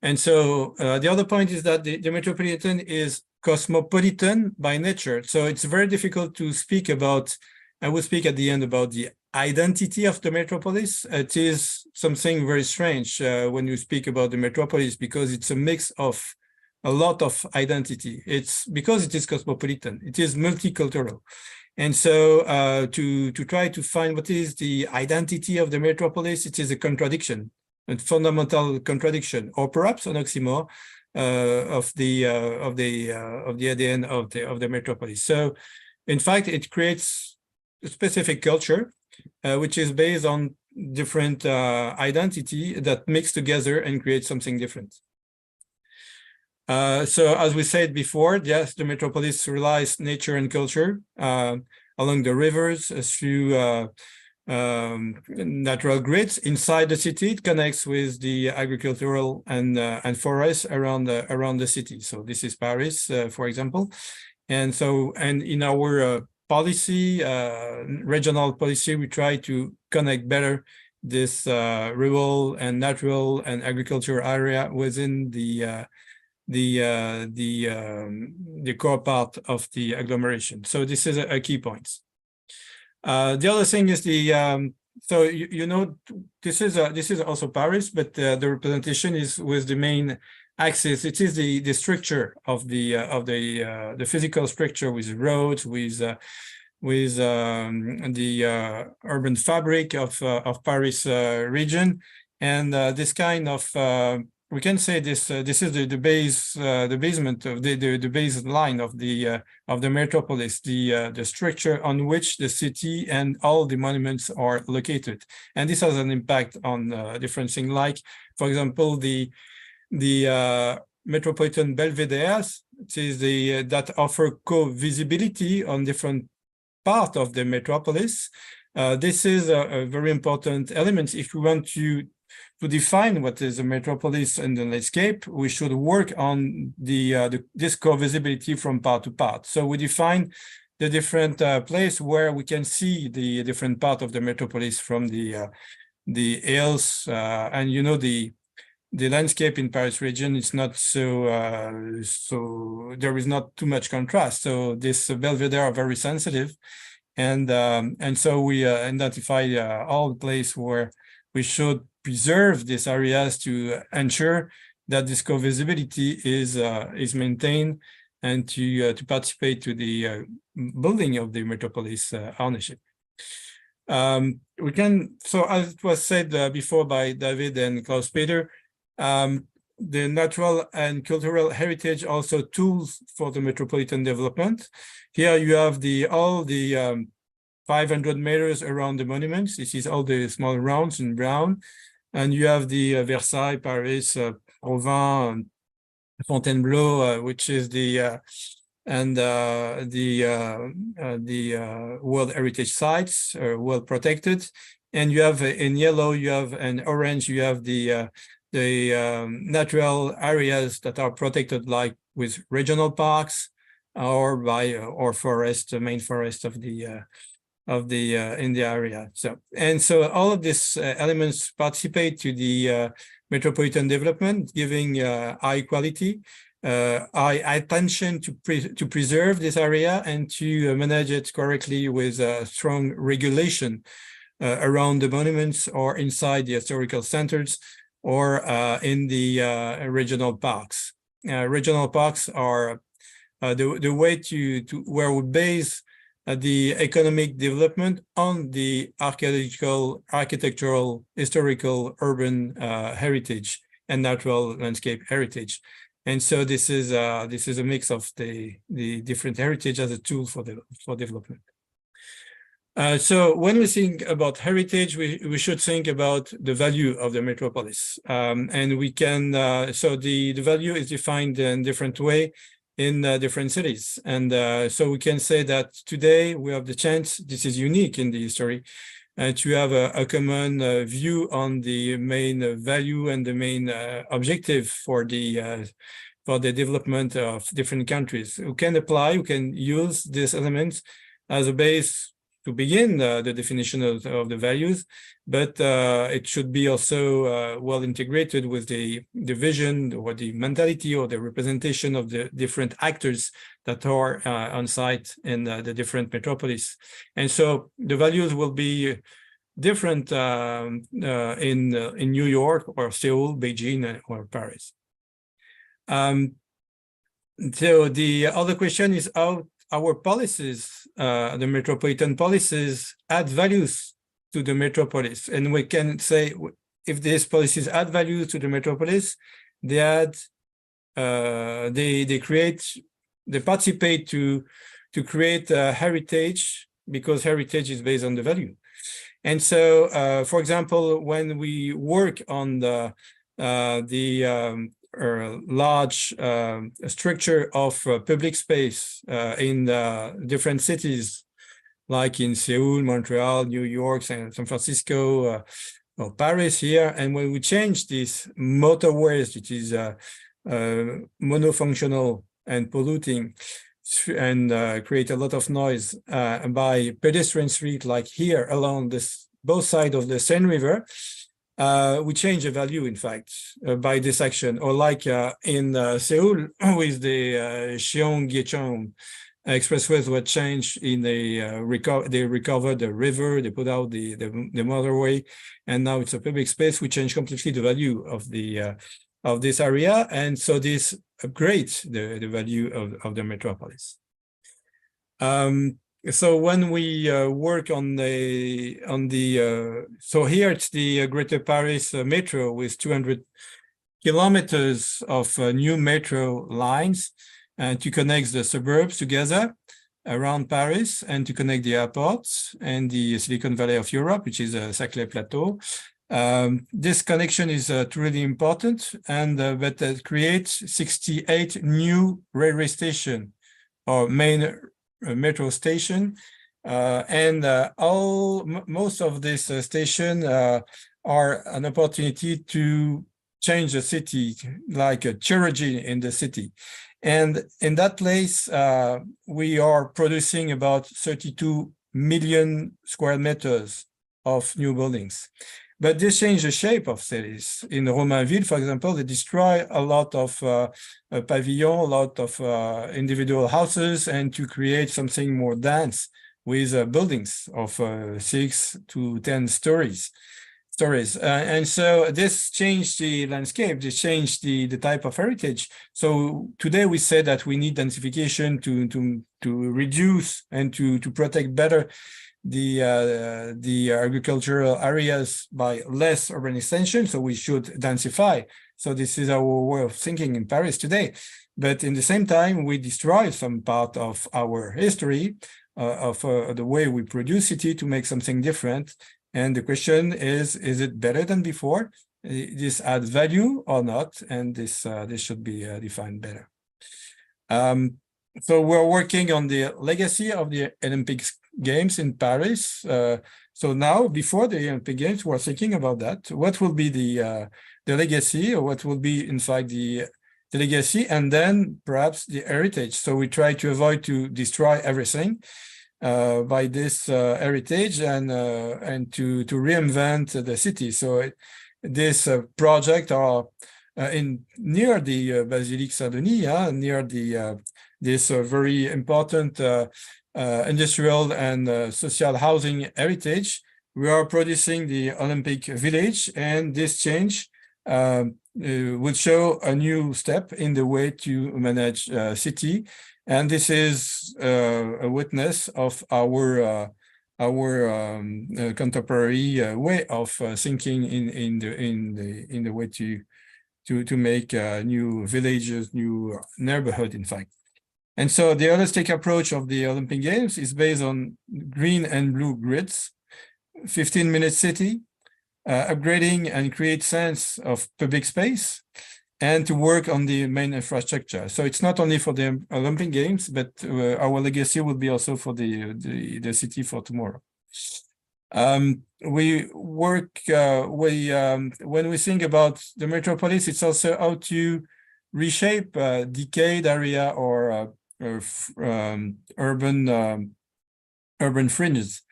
And so the other point is that the metropolitan is cosmopolitan by nature. So it's very difficult to speak about. I will speak at the end about the identity of the metropolis. It is something very strange when you speak about the metropolis, because it's a mix of a lot of identity. It's because it is cosmopolitan, it is multicultural. And so to try to find what is the identity of the metropolis, it is a contradiction, a fundamental contradiction, or perhaps an oxymoron of the ADN of the metropolis. So in fact, it creates a specific culture which is based on different identity that mix together and create something different. So as we said before, yes, the metropolis relies nature and culture along the rivers, through natural grids inside the city. It connects with the agricultural and forests around the city. So this is Paris, for example. And so, and in our policy, regional policy, we try to connect better this rural and natural and agricultural area within the core part of the agglomeration. So this is a key point. The other thing is so you know, this is also Paris, but the representation is with the main axis. It is the structure of the physical structure, with roads, with the urban fabric of Paris region, and this kind of we can say this is the basement of the baseline of the metropolis, the structure on which the city and all the monuments are located. And this has an impact on different things, like, for example, the metropolitan belvederes. It is that offer co-visibility on different part of the metropolis. This is a very important element. If we want to define what is a metropolis in the landscape, we should work on this co-visibility from part to part. So we define the different place where we can see the different part of the metropolis from the hills, and you know, the landscape in Paris region is not so there is not too much contrast. So this belvedere are very sensitive, and so we identify all the place where we should preserve these areas to ensure that this co-visibility is maintained, and to participate to the building of the metropolis ownership. We can, so as it was said before by David and Klaus-Peter, the natural and cultural heritage also tools for the metropolitan development. Here you have all the 500 meters around the monuments. This is all the small rounds in brown. And you have the Versailles, Paris, Provins, Fontainebleau, which is the and the World Heritage Sites are well protected. And you have in yellow, you have in orange, you have the natural areas that are protected, like with regional parks or by or forest, the main forest of the in the area. So all of these elements participate to the metropolitan development, giving high quality, high attention to preserve this area and to manage it correctly with strong regulation around the monuments or inside the historical centers or in the regional parks. Regional parks are the way to where we base the economic development on the architectural, historical, urban heritage and natural landscape heritage. And so this is a mix of the different heritage as a tool for development. So when we think about heritage, we should think about the value of the metropolis. And we can, so the value is defined in different way in different cities. And so we can say that today we have the chance, this is unique in the history, to have a common view on the main value and the main objective for the development of different countries. We can apply, we can use these elements as a base to begin the definition of the values, but it should be also well integrated with the vision or the mentality or the representation of the different actors that are on site in the different metropolis. And so the values will be different in New York or Seoul, Beijing, or Paris. So the other question is how our policies, the metropolitan policies, add values to the metropolis. And we can say if these policies add value to the metropolis, they add, they participate to create a heritage, because heritage is based on the value. And so, for example, when we work on the large structure of public space in different cities, like in Seoul, Montreal, New York, San Francisco, or Paris here. And when we change these motorways, which is monofunctional and polluting, and create a lot of noise by pedestrian street, like here along both sides of the Seine River, we change the value, in fact, by this action. Or like in Seoul with the Cheong-Gyecheon expressways were changed in they recovered the river, they put out the motorway, and now it's a public space. We change completely the value of the of this area, and so this upgrades the value of the metropolis. So when we work on so here it's the Greater Paris Metro with 200 kilometers of new metro lines to connect the suburbs together around Paris and to connect the airports and the Silicon Valley of Europe, which is a Saclay Plateau. This connection is truly important, and but it creates 68 new railway stations or main metro station, and most of these stations are an opportunity to change the city, like a chirurgy in the city. And in that place, we are producing about 32 million square meters of new buildings. But this changed the shape of cities. In Romainville, for example, they destroy a lot of pavilions, a lot of individual houses, and to create something more dense with buildings of 6 to 10 stories. And so this changed the landscape, this changed the type of heritage. So today we say that we need densification to reduce and to protect better the agricultural areas by less urban extension, so we should densify. So this is our way of thinking in Paris today. But in the same time, we destroy some part of our history, of the way we produce city to make something different. And the question is it better than before? This adds value or not? And this should be defined better. So we're working on the legacy of the Olympic Games in Paris. So now, before the Olympic Games, we're thinking about that. What will be the legacy, or what will be, in fact, the legacy, and then perhaps the heritage. So we try to avoid to destroy everything by this heritage, and to reinvent the city. So this project are in near the Basilique Saint-Denis, near the this very important industrial and social housing heritage. We are producing the Olympic Village, and this change will show a new step in the way to manage city. And this is a witness of our contemporary way of thinking in the way to make new villages, new neighborhood, in fact. And so the holistic approach of the Olympic Games is based on green and blue grids, 15-minute city, upgrading and create sense of public space, and to work on the main infrastructure. So it's not only for the Olympic Games, but our legacy will be also for the city for tomorrow. We work, when we think about the metropolis, it's also how to reshape decayed area or urban fringes,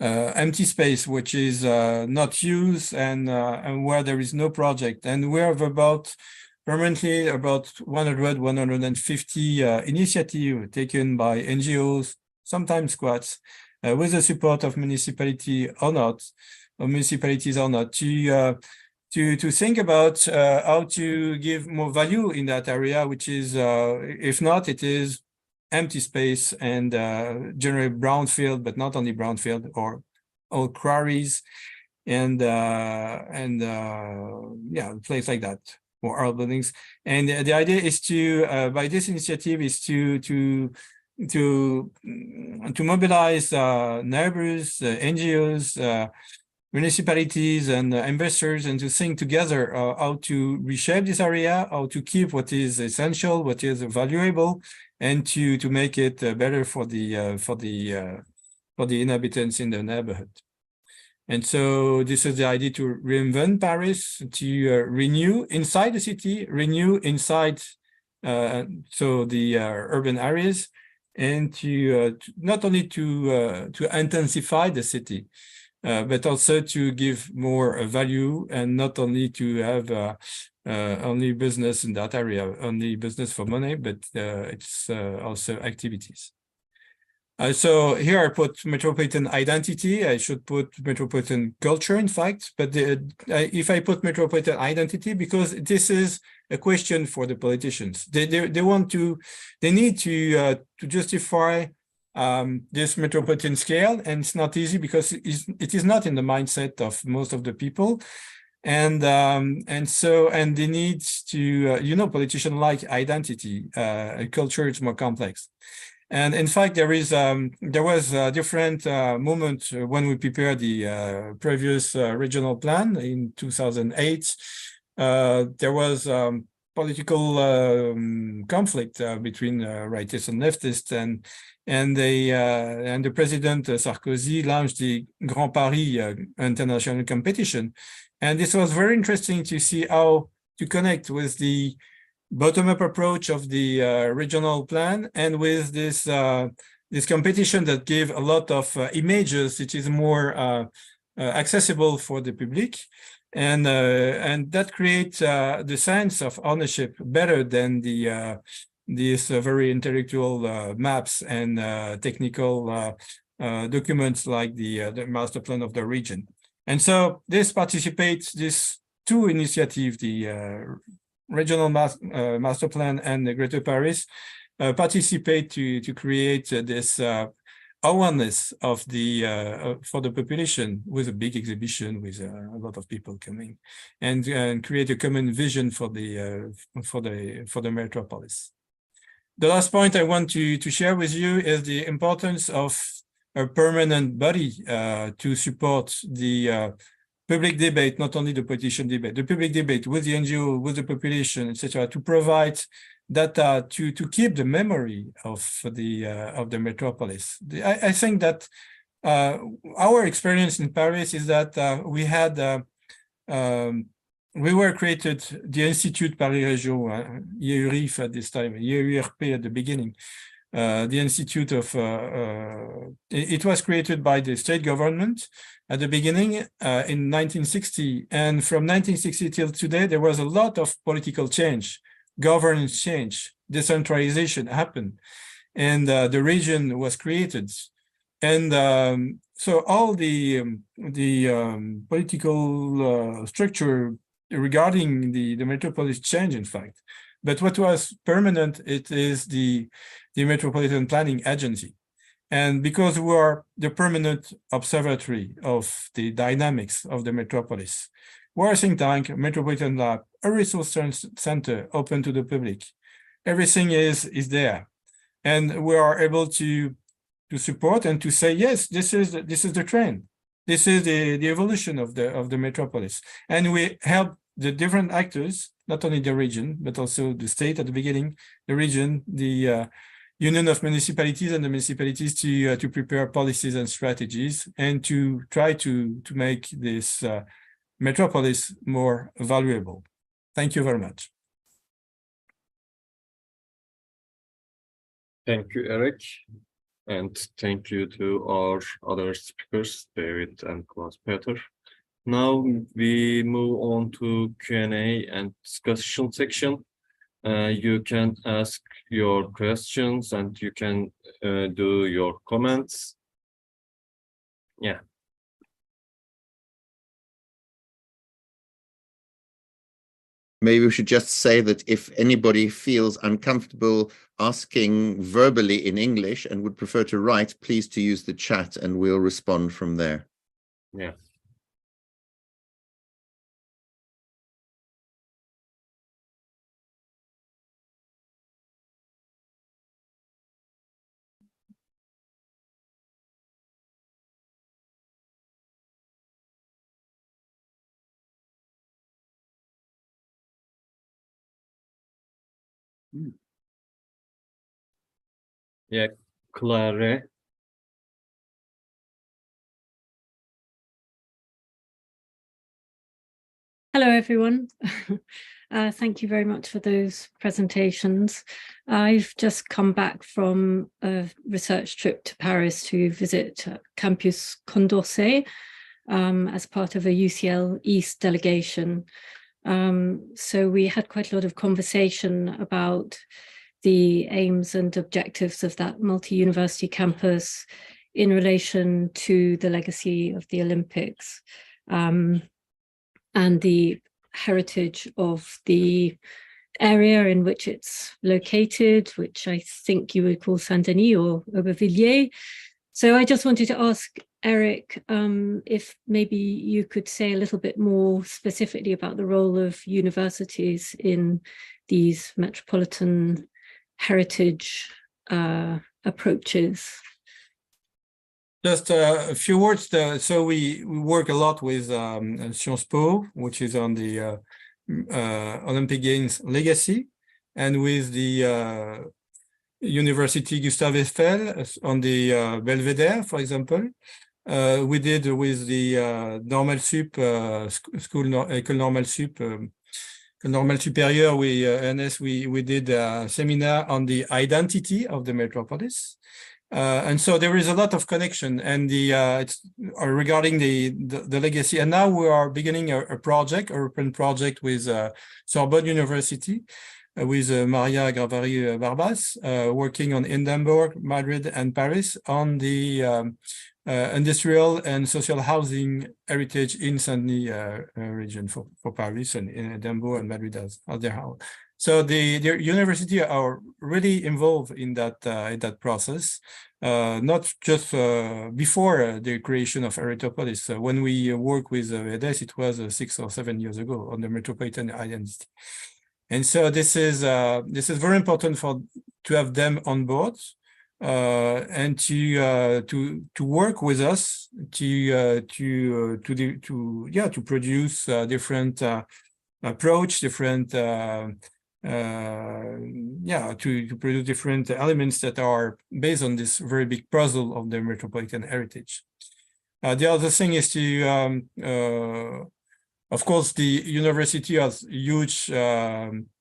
empty space which is not used, and where there is no project. And we have permanently about 150 initiatives taken by NGOs, sometimes squats, with the support of municipalities or not, to think about how to give more value in that area, which is, if not, it is empty space and generally brownfield, but not only brownfield, or quarries, and yeah, place like that, or our buildings. And the idea is to, by this initiative, is to mobilize neighbors, NGOs, municipalities, and investors, and to think together how to reshape this area, how to keep what is essential, what is valuable, and to make it better for the inhabitants in the neighborhood. And so this is the idea, to reinvent Paris, to renew inside the city, renew inside so the urban areas, and to not only to intensify the city, but also to give more value, and not only to have only business in that area, only business for money, but it's also activities. So here I put metropolitan identity. I should put metropolitan culture, in fact, but if I put metropolitan identity, because this is a question for the politicians. They need to justify this metropolitan scale, and it's not easy because it is not in the mindset of most of the people. And they need to, politicians like identity, culture is more complex. And in fact, there was a different moment when we prepared the previous regional plan in 2008. There was political conflict between rightists and leftists, and the President Sarkozy launched the Grand Paris international competition. And this was very interesting to see how to connect with the bottom-up approach of the regional plan, and with this this competition that gave a lot of images. It is more accessible for the public, and that creates the sense of ownership better than these very intellectual maps and technical documents like the master plan of the region. And so this these two initiatives, the regional master plan and the Greater Paris, participate to create this awareness of for the population, with a big exhibition with a lot of people coming, and create a common vision for the metropolis. The last point I want to share with you is the importance of a permanent body to support the public debate, not only the politician debate, the public debate with the NGO, with the population, etc., to provide that to keep the memory of the metropolis. I think that our experience in Paris is that we were created the Institut Paris Région, IEURIF at this time, IEURP at the beginning. The Institute of, it was created by the state government at the beginning in 1960. And from 1960 till today, there was a lot of political change, governance change, decentralization happened, and the region was created. And so all the political structure regarding the metropolis changed, in fact. But what was permanent, it is the Metropolitan Planning Agency. And because we are the permanent observatory of the dynamics of the metropolis, we're a think tank, a metropolitan lab, a resource center open to the public. Everything is there. And we are able to support and to say, yes, this is the trend. This is the evolution of the metropolis. And we help the different actors, not only the region, but also the state at the beginning, the region, the Union of Municipalities and the municipalities to prepare policies and strategies and to try to make this metropolis more valuable. Thank you very much. Thank you, Eric. And thank you to our other speakers, David and Klaus-Peter. Now we move on to Q&A and discussion section. You can ask your questions and you can do your comments. Yeah. Maybe we should just say that if anybody feels uncomfortable asking verbally in English and would prefer to write, please to use the chat and we'll respond from there. Yeah. Yeah, Claire. Hello, everyone. Thank you very much for those presentations. I've just come back from a research trip to Paris to visit Campus Condorcet as part of a UCL East delegation. So we had quite a lot of conversation about the aims and objectives of that multi-university campus in relation to the legacy of the Olympics and the heritage of the area in which it's located, which I think you would call Saint-Denis or Aubervilliers. So I just wanted to ask Eric if maybe you could say a little bit more specifically about the role of universities in these metropolitan heritage approaches. Just a few words. So we work a lot with Sciences Po, which is on the Olympic Games legacy, and with the University Gustave Eiffel on the Belvedere, for example. We did with the Normal Sup school, École Normale Sup, Normale Supérieure, we did a seminar on the identity of the metropolis. And so there is a lot of connection and it's regarding the legacy. And now we are beginning a project, a open project with Sorbonne University, with Maria Gravari Barbas, working on Edinburgh, Madrid, and Paris on the industrial and social housing heritage in Saint-Denis region for Paris and in Edinburgh and Madrid as their house. So the university are really involved in that process, not just before the creation of Heritopolis. When we work with EDES, it was 6 or 7 years ago on the metropolitan identity. And so this is very important to have them on board and to work with us to produce different approach, different to produce different elements that are based on this very big puzzle of the metropolitan heritage. The other thing is to, of course, the university has a huge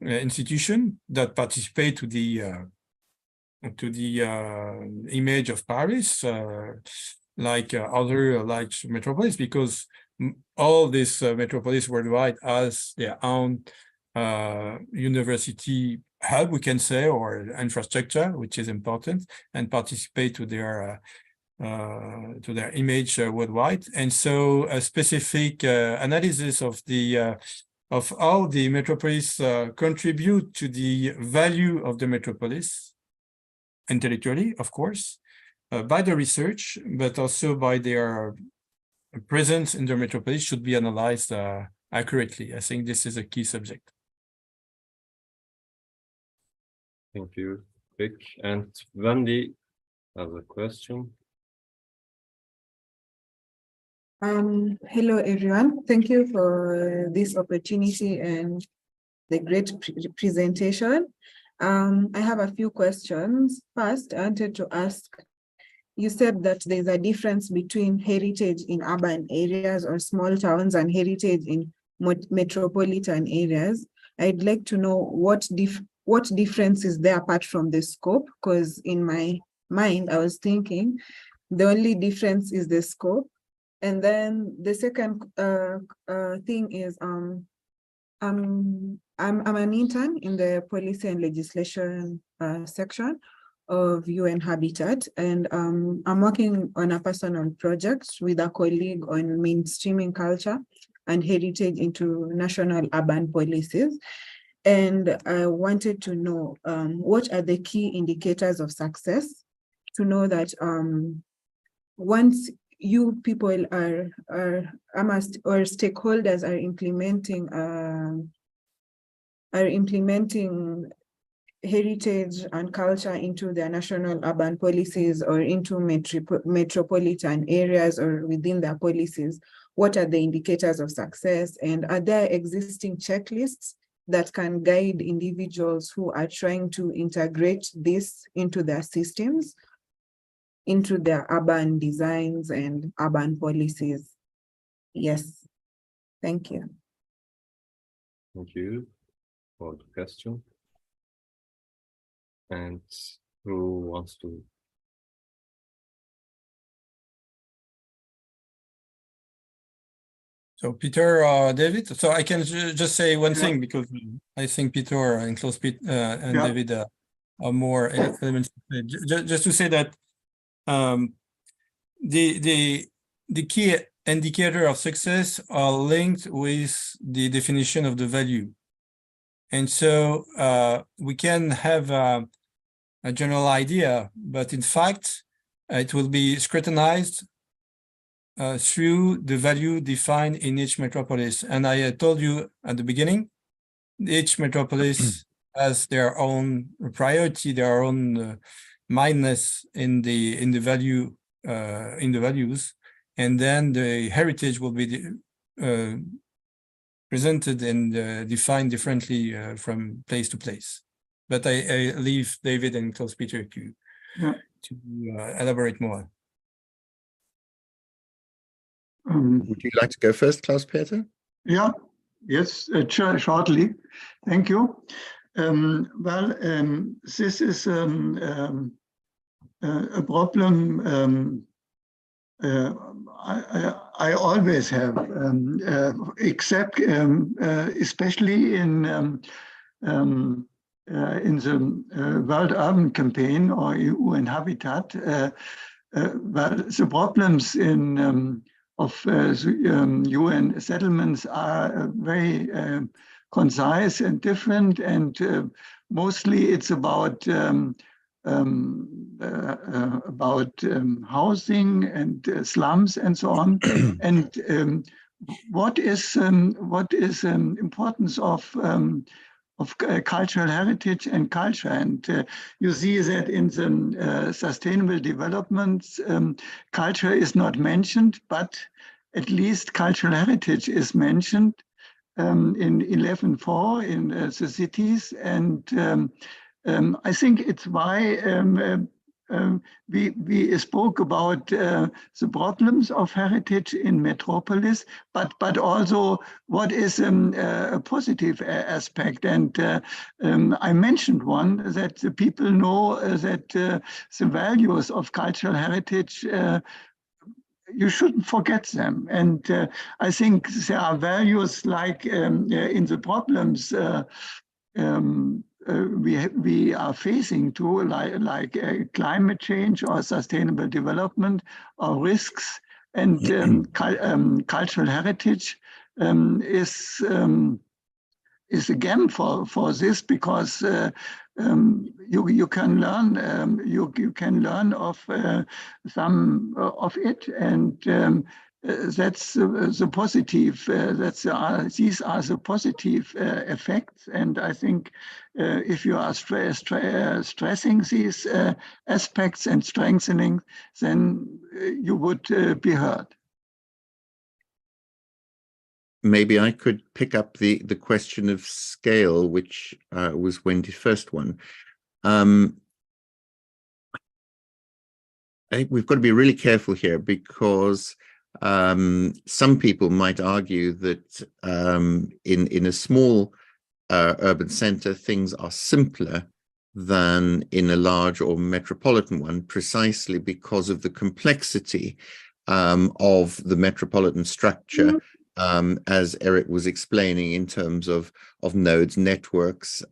institution that participate to the image of Paris, like other large metropolis, because all this metropolis worldwide has their own university hub, we can say, or infrastructure, which is important, and participate to their image worldwide. And so a specific analysis of the of how the metropolis contribute to the value of the metropolis, intellectually, of course, by the research, but also by their presence in the metropolis should be analyzed accurately. I think this is a key subject. Thank you, Vic. And Wendy has a question. Hello, everyone. Thank you for this opportunity and the great presentation. I have a few questions. First, I wanted to ask, you said that there's a difference between heritage in urban areas or small towns and heritage in metropolitan areas. I'd like to know what difference is there apart from the scope, because in my mind, I was thinking the only difference is the scope. And then the second thing is, I'm an intern in the policy and legislation section of UN Habitat, and I'm working on a personal project with a colleague on mainstreaming culture and heritage into national urban policies. And I wanted to know what are the key indicators of success to know that once you people or stakeholders are implementing heritage and culture into their national urban policies or into metropolitan areas or within their policies, what are the indicators of success? And are there existing checklists that can guide individuals who are trying to integrate this into their systems, into their urban designs and urban policies? Yes, thank you. Thank you for the question. And who wants to? So Peter or David? So I can just say one thing, because I think Peter and and David are more elements. Just to say that the key indicator of success are linked with the definition of the value. And so we can have a general idea, but in fact, it will be scrutinized through the value defined in each metropolis. And I told you at the beginning, each metropolis has their own priority, their own mindness in the value, in the values, and then the heritage will be presented and defined differently from place to place. But I leave David and Klaus-Peter to elaborate more. Would you like to go first, Klaus-Peter? Yeah, yes, shortly. Thank you. This is a problem I always have, except especially in the World Urban Campaign or UN Habitat. The problems of UN settlements are very concise and different, and mostly it's about housing and slums and so on. And what is importance of cultural heritage and culture? And you see that in the sustainable development, culture is not mentioned, but at least cultural heritage is mentioned. in 11.4 in the cities. And I think it's why we spoke about the problems of heritage in Metropolis, but also what is a positive aspect. And I mentioned one, that the people know that the values of cultural heritage, you shouldn't forget them. And I think there are values like in the problems we are facing too, like climate change or sustainable development or risks. And cultural heritage is again for this, because you can learn you can learn of some of it, and that's the positive. These are the positive effects, and I think if you are stressing these aspects and strengthening, then you would be heard. Maybe I could pick up the question of scale, which was Wendy's first one. I think we've got to be really careful here, because some people might argue that in a small urban center, things are simpler than in a large or metropolitan one, precisely because of the complexity of the metropolitan structure. As Eric was explaining, in terms of nodes, networks,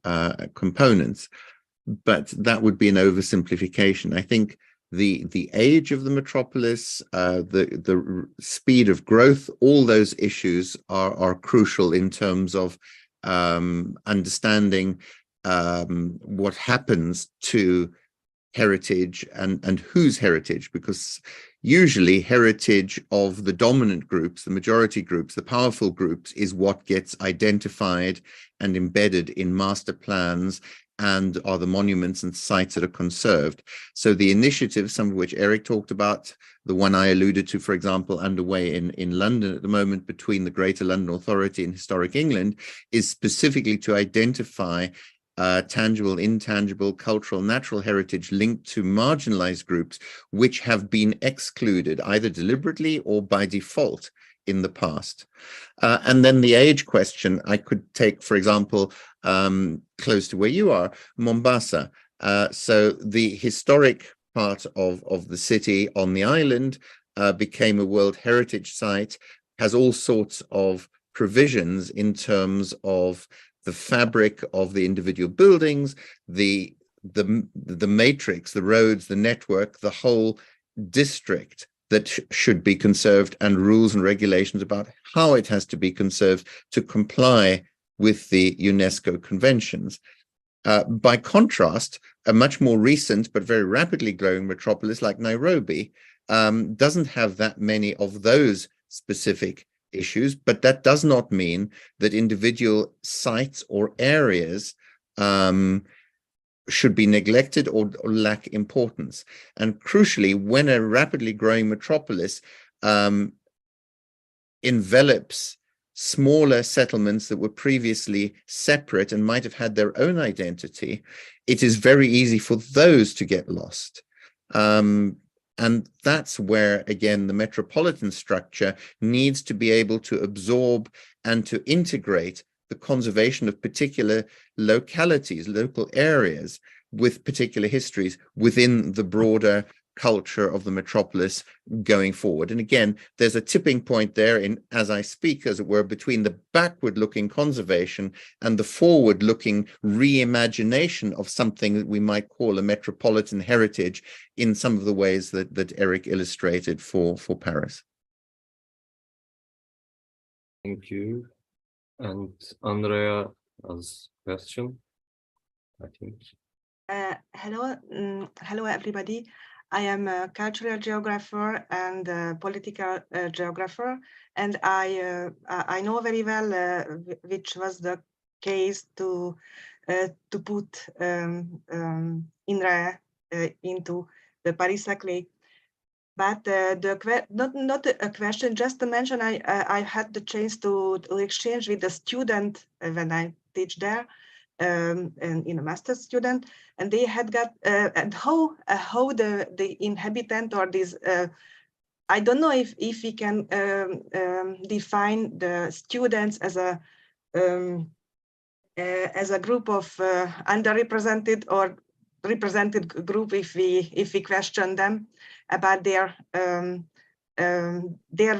components. But that would be an oversimplification. I think the age of the metropolis, the speed of growth, all those issues are crucial in terms of understanding what happens to heritage and whose heritage, because usually heritage of the dominant groups, the majority groups, the powerful groups, is what gets identified and embedded in master plans and are the monuments and sites that are conserved. So the initiatives, some of which Eric talked about, the one I alluded to, for example, underway in London at the moment between the Greater London Authority and Historic England, is specifically to identify tangible, intangible, cultural, natural heritage linked to marginalized groups which have been excluded either deliberately or by default in the past. And then the age question, I could take, for example, close to where you are, Mombasa. So the historic part of the city on the island became a World Heritage Site, has all sorts of provisions in terms of the fabric of the individual buildings, the matrix, the roads, the network, the whole district that should be conserved, and rules and regulations about how it has to be conserved to comply with the UNESCO conventions. By contrast, a much more recent but very rapidly growing metropolis like Nairobi doesn't have that many of those specific issues, but that does not mean that individual sites or areas should be neglected or lack importance. And crucially, when a rapidly growing metropolis envelops smaller settlements that were previously separate and might have had their own identity, it is very easy for those to get lost. And that's where, again, the metropolitan structure needs to be able to absorb and to integrate the conservation of particular localities, local areas with particular histories within the broader culture of the metropolis going forward. And again, there's a tipping point there in, as I speak, as it were, between the backward-looking conservation and the forward-looking reimagination of something that we might call a metropolitan heritage in some of the ways that Eric illustrated for Paris. Thank you. And Andrea has a question, I think. Hello, everybody. I am a cultural geographer and a political geographer, and I know very well which was the case to put INRAE into the Paris-Saclay. But not a question, just to mention, I had the chance to exchange with a student when I teach there, and in a master's student, and they had got and how the inhabitant or this I don't know if we can define the students as a group of underrepresented or represented group if we question them about their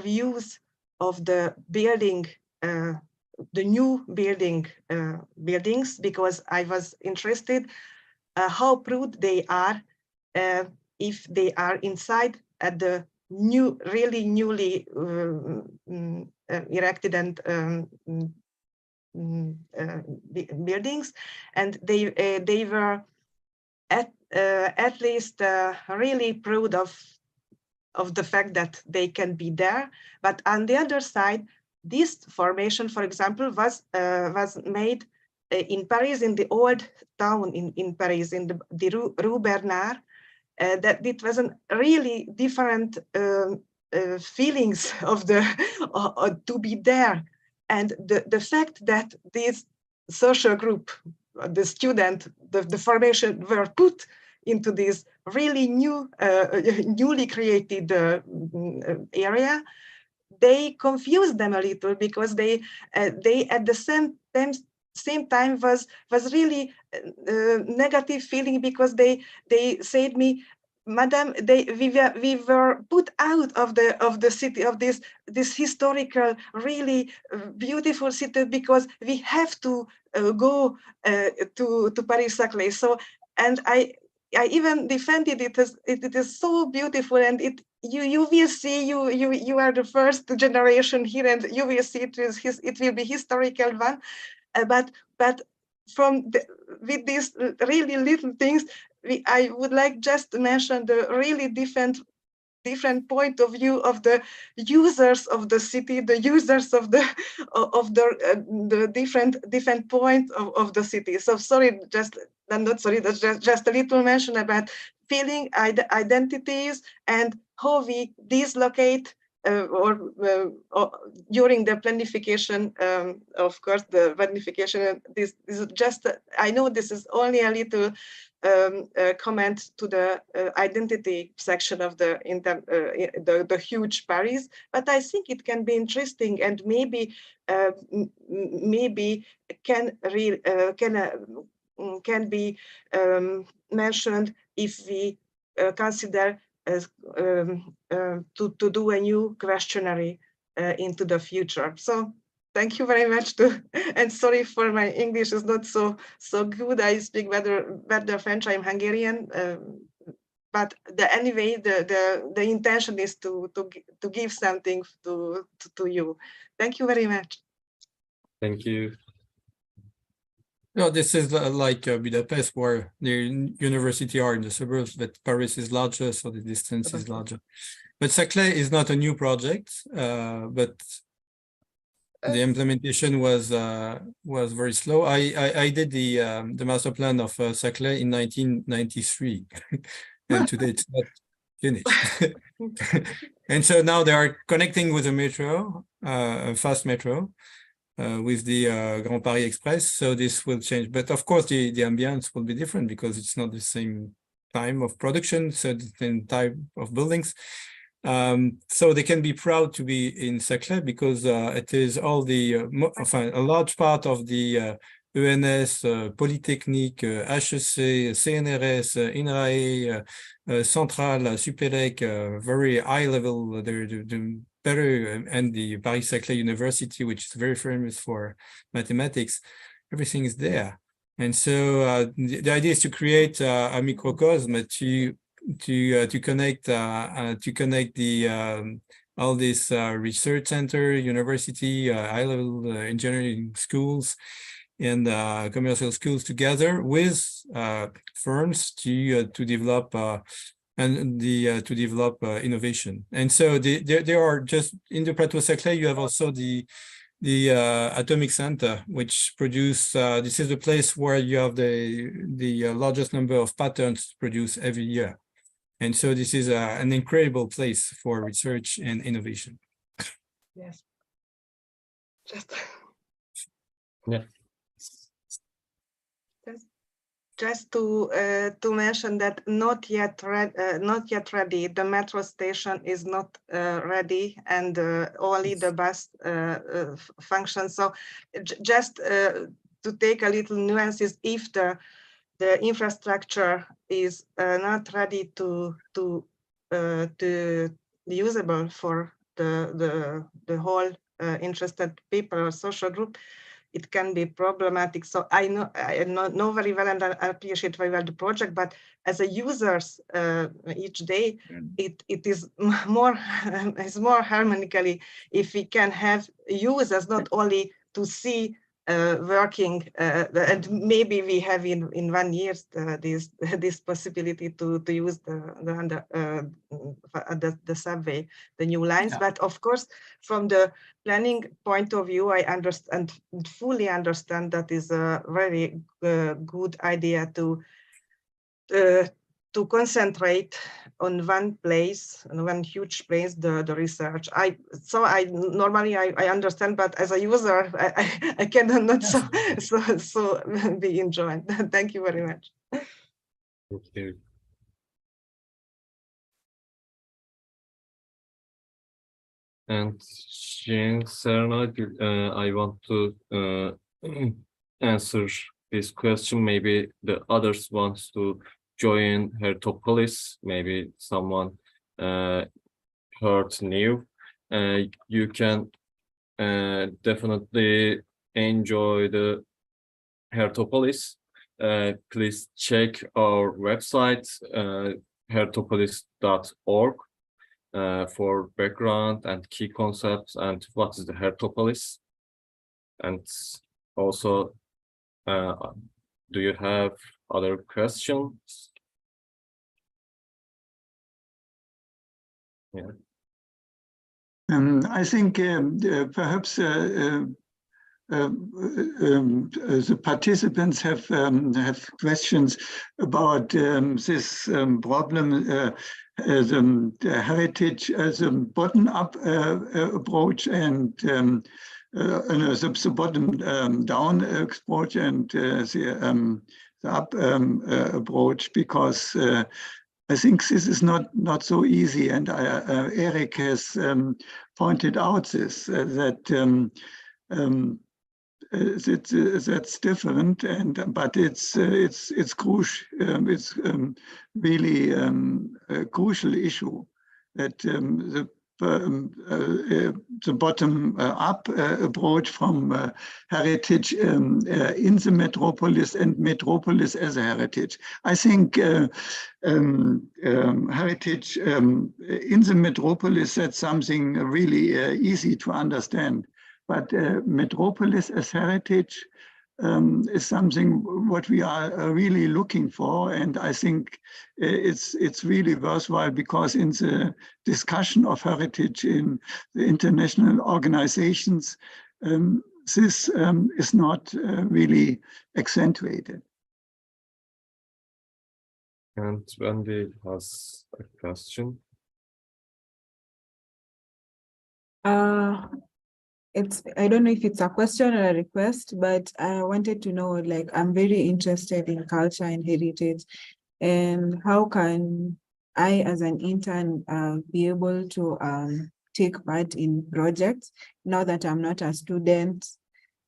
views of the building, the new buildings, because I was interested how proud they are if they are inside at the really newly erected and buildings, and they were at least really proud of the fact that they can be there. But on the other side, this formation, for example, was made in Paris, in the old town in Paris, in the Rue Bernard. That it was a really different feelings of the to be there, and the fact that this social group, the student, the formation were put into this really newly created area, they confused them a little, because they at the same time was really negative feeling, because they said me, Madam, we were put out of the city, of this historical, really beautiful city, because we have to go to Paris-Saclay. So, and I even defended it as it is so beautiful, and you will see, you are the first generation here, and you will see it will be historical one. But with these really little things, I would like just to mention the really different point of view of the users of the city, the users of the different points of the city. So sorry, not sorry, that's just a little mention about feeling identities and how we dislocate or during the planification, of course, the planification. This is just, I know this is only a little comment to the identity section of the huge Paris, but I think it can be interesting, and maybe can be mentioned if we consider to do a new questionnaire into the future. So thank you very much and sorry for my English is not so good. I speak better French. I'm Hungarian, but anyway, the intention is to give something to you. Thank you very much. Thank you. No, this is like Budapest, where the university are in the suburbs, but Paris is larger, so the distance is larger. But Saclay is not a new project, but the implementation was very slow. I did the master plan of Saclay in 1993, and today it's not finished. And so now they are connecting with a metro, a fast metro, with the Grand Paris Express. So this will change, but of course the ambience will be different, because it's not the same time of production, so the same type of buildings. So they can be proud to be in Saclay, because it is all the a large part of the ENS, Polytechnique, HEC, CNRS, INRAE, Centrale, Supélec, very high level, the better, and the Paris-Saclay University, which is very famous for mathematics. Everything is there. And so the idea is to create a microcosm to connect the all this research center, university, high-level engineering schools, and commercial schools together with firms to develop innovation. And so there are just in the Plateau Saclay, you have also the Atomic Center, which produce this is the place where you have the largest number of patents produced every year. And so this is an incredible place for research and innovation. Yes. Just. Yeah. Just to mention that not yet ready. The metro station is not ready, and only the bus functions. So just to take a little nuances, if the infrastructure is not ready to usable for the whole interested people or social group, it can be problematic. So I know very well and I appreciate very well the project, but as a users each day, it is more harmonically if we can have users not only to see working, and maybe we have in 1 year this possibility to use the subway, the new lines. Yeah. But of course, from the planning point of view, I understand, fully understand that is a very good idea to concentrate on one place, on one huge place, the research. Normally I understand, but as a user, I cannot so be enjoyed. Thank you very much. Thank you. And Jean Serna, I want to answer this question. Maybe the others wants to join Heritopolis. Maybe someone heard new. You can definitely enjoy the Heritopolis. Please check our website, heritopolis.org. For background and key concepts and what is the Heritopolis. And also, do you have other questions? Yeah. I think perhaps the participants have questions about this problem, the heritage as a bottom-up approach and the bottom-down approach and the up approach, because I think this is not so easy, and Eric has pointed out this that that's different, but it's crucial. It's really a crucial issue that the bottom-up approach from heritage in the metropolis and metropolis as a heritage. I think heritage in the metropolis, that's something really easy to understand. But metropolis as heritage is something what we are really looking for, and I think it's really worthwhile, because in the discussion of heritage in the international organizations, this is not really accentuated. And Wendy has a question. I don't know if it's a question or a request, but I wanted to know, like, I'm very interested in culture and heritage, and how can I, as an intern, be able to take part in projects now that I'm not a student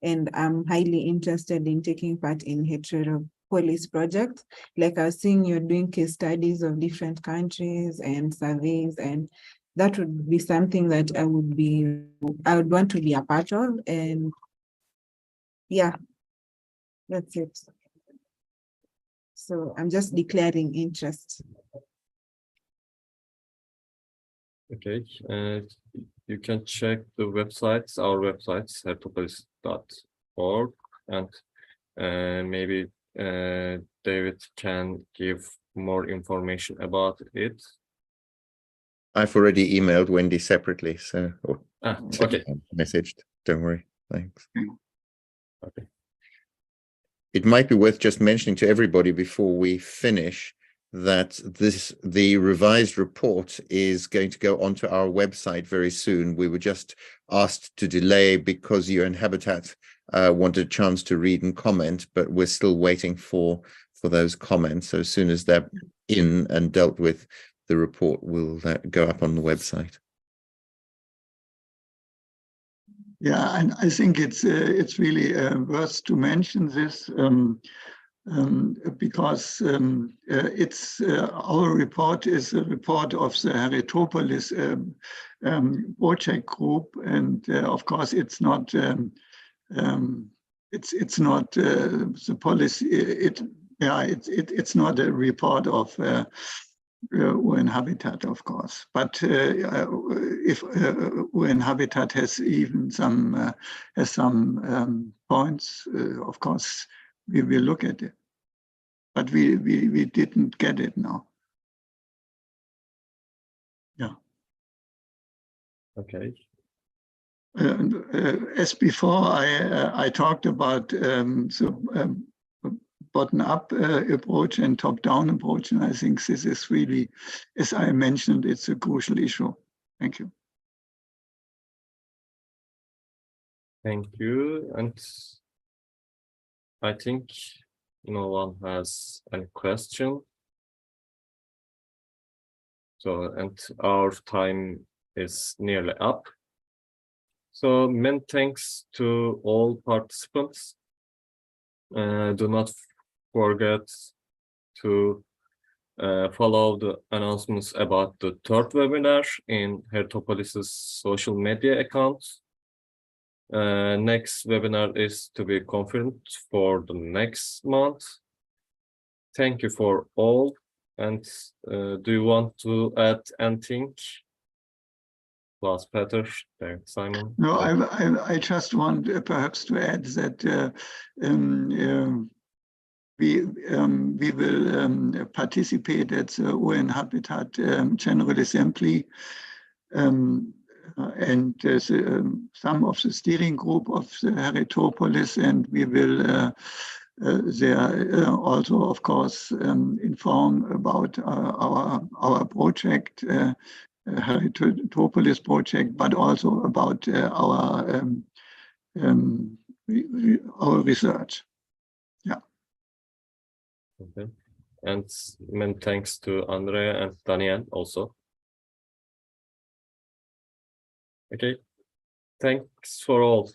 and I'm highly interested in taking part in Heritopolis projects. Like, I was seeing you're doing case studies of different countries and surveys, and that would be something that I would want to be a part of. And yeah, that's it. So I'm just declaring interest. Okay, you can check the websites, our websites, heritopolis.org, and maybe David can give more information about it. I've already emailed Wendy separately, so Okay. Messaged. Don't worry. Thanks. Okay. It might be worth just mentioning to everybody before we finish that the revised report is going to go onto our website very soon. We were just asked to delay because UN Habitat wanted a chance to read and comment, but we're still waiting for those comments. So as soon as they're in and dealt with, the report will go up on the website. Yeah, and I think it's really worth to mention this because it's our report is a report of the Heritopolis project group, and of course it's not it's not the policy. It's not a report of UN Habitat, of course, but if UN Habitat has even some points, of course we will look at it. But we didn't get it now. Yeah. Okay. As before, I talked about the bottom-up approach and top-down approach, and I think this is really, as I mentioned, it's a crucial issue. Thank you. Thank you. And I think no one has any question. So, and our time is nearly up. So many thanks to all participants. Do not forget to follow the announcements about the third webinar in Heritopolis' social media accounts. Next webinar is to be confirmed for the next month. Thank you for all. And do you want to add anything? Lars Peter, Simon? No, I just want perhaps to add that we will participate at the UN Habitat General Assembly and some of the steering group of the Heritopolis, and we will there also, of course, inform about our project, Heritopolis project, but also about our research. Yeah. Okay. And many thanks to Andrea and Daniel also. Okay. Thanks for all.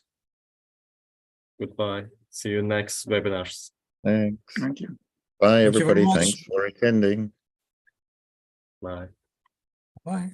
Goodbye. See you next webinars. Thanks. Thank you. Bye, Thank you very everybody. much. Thanks for attending. Bye. Bye.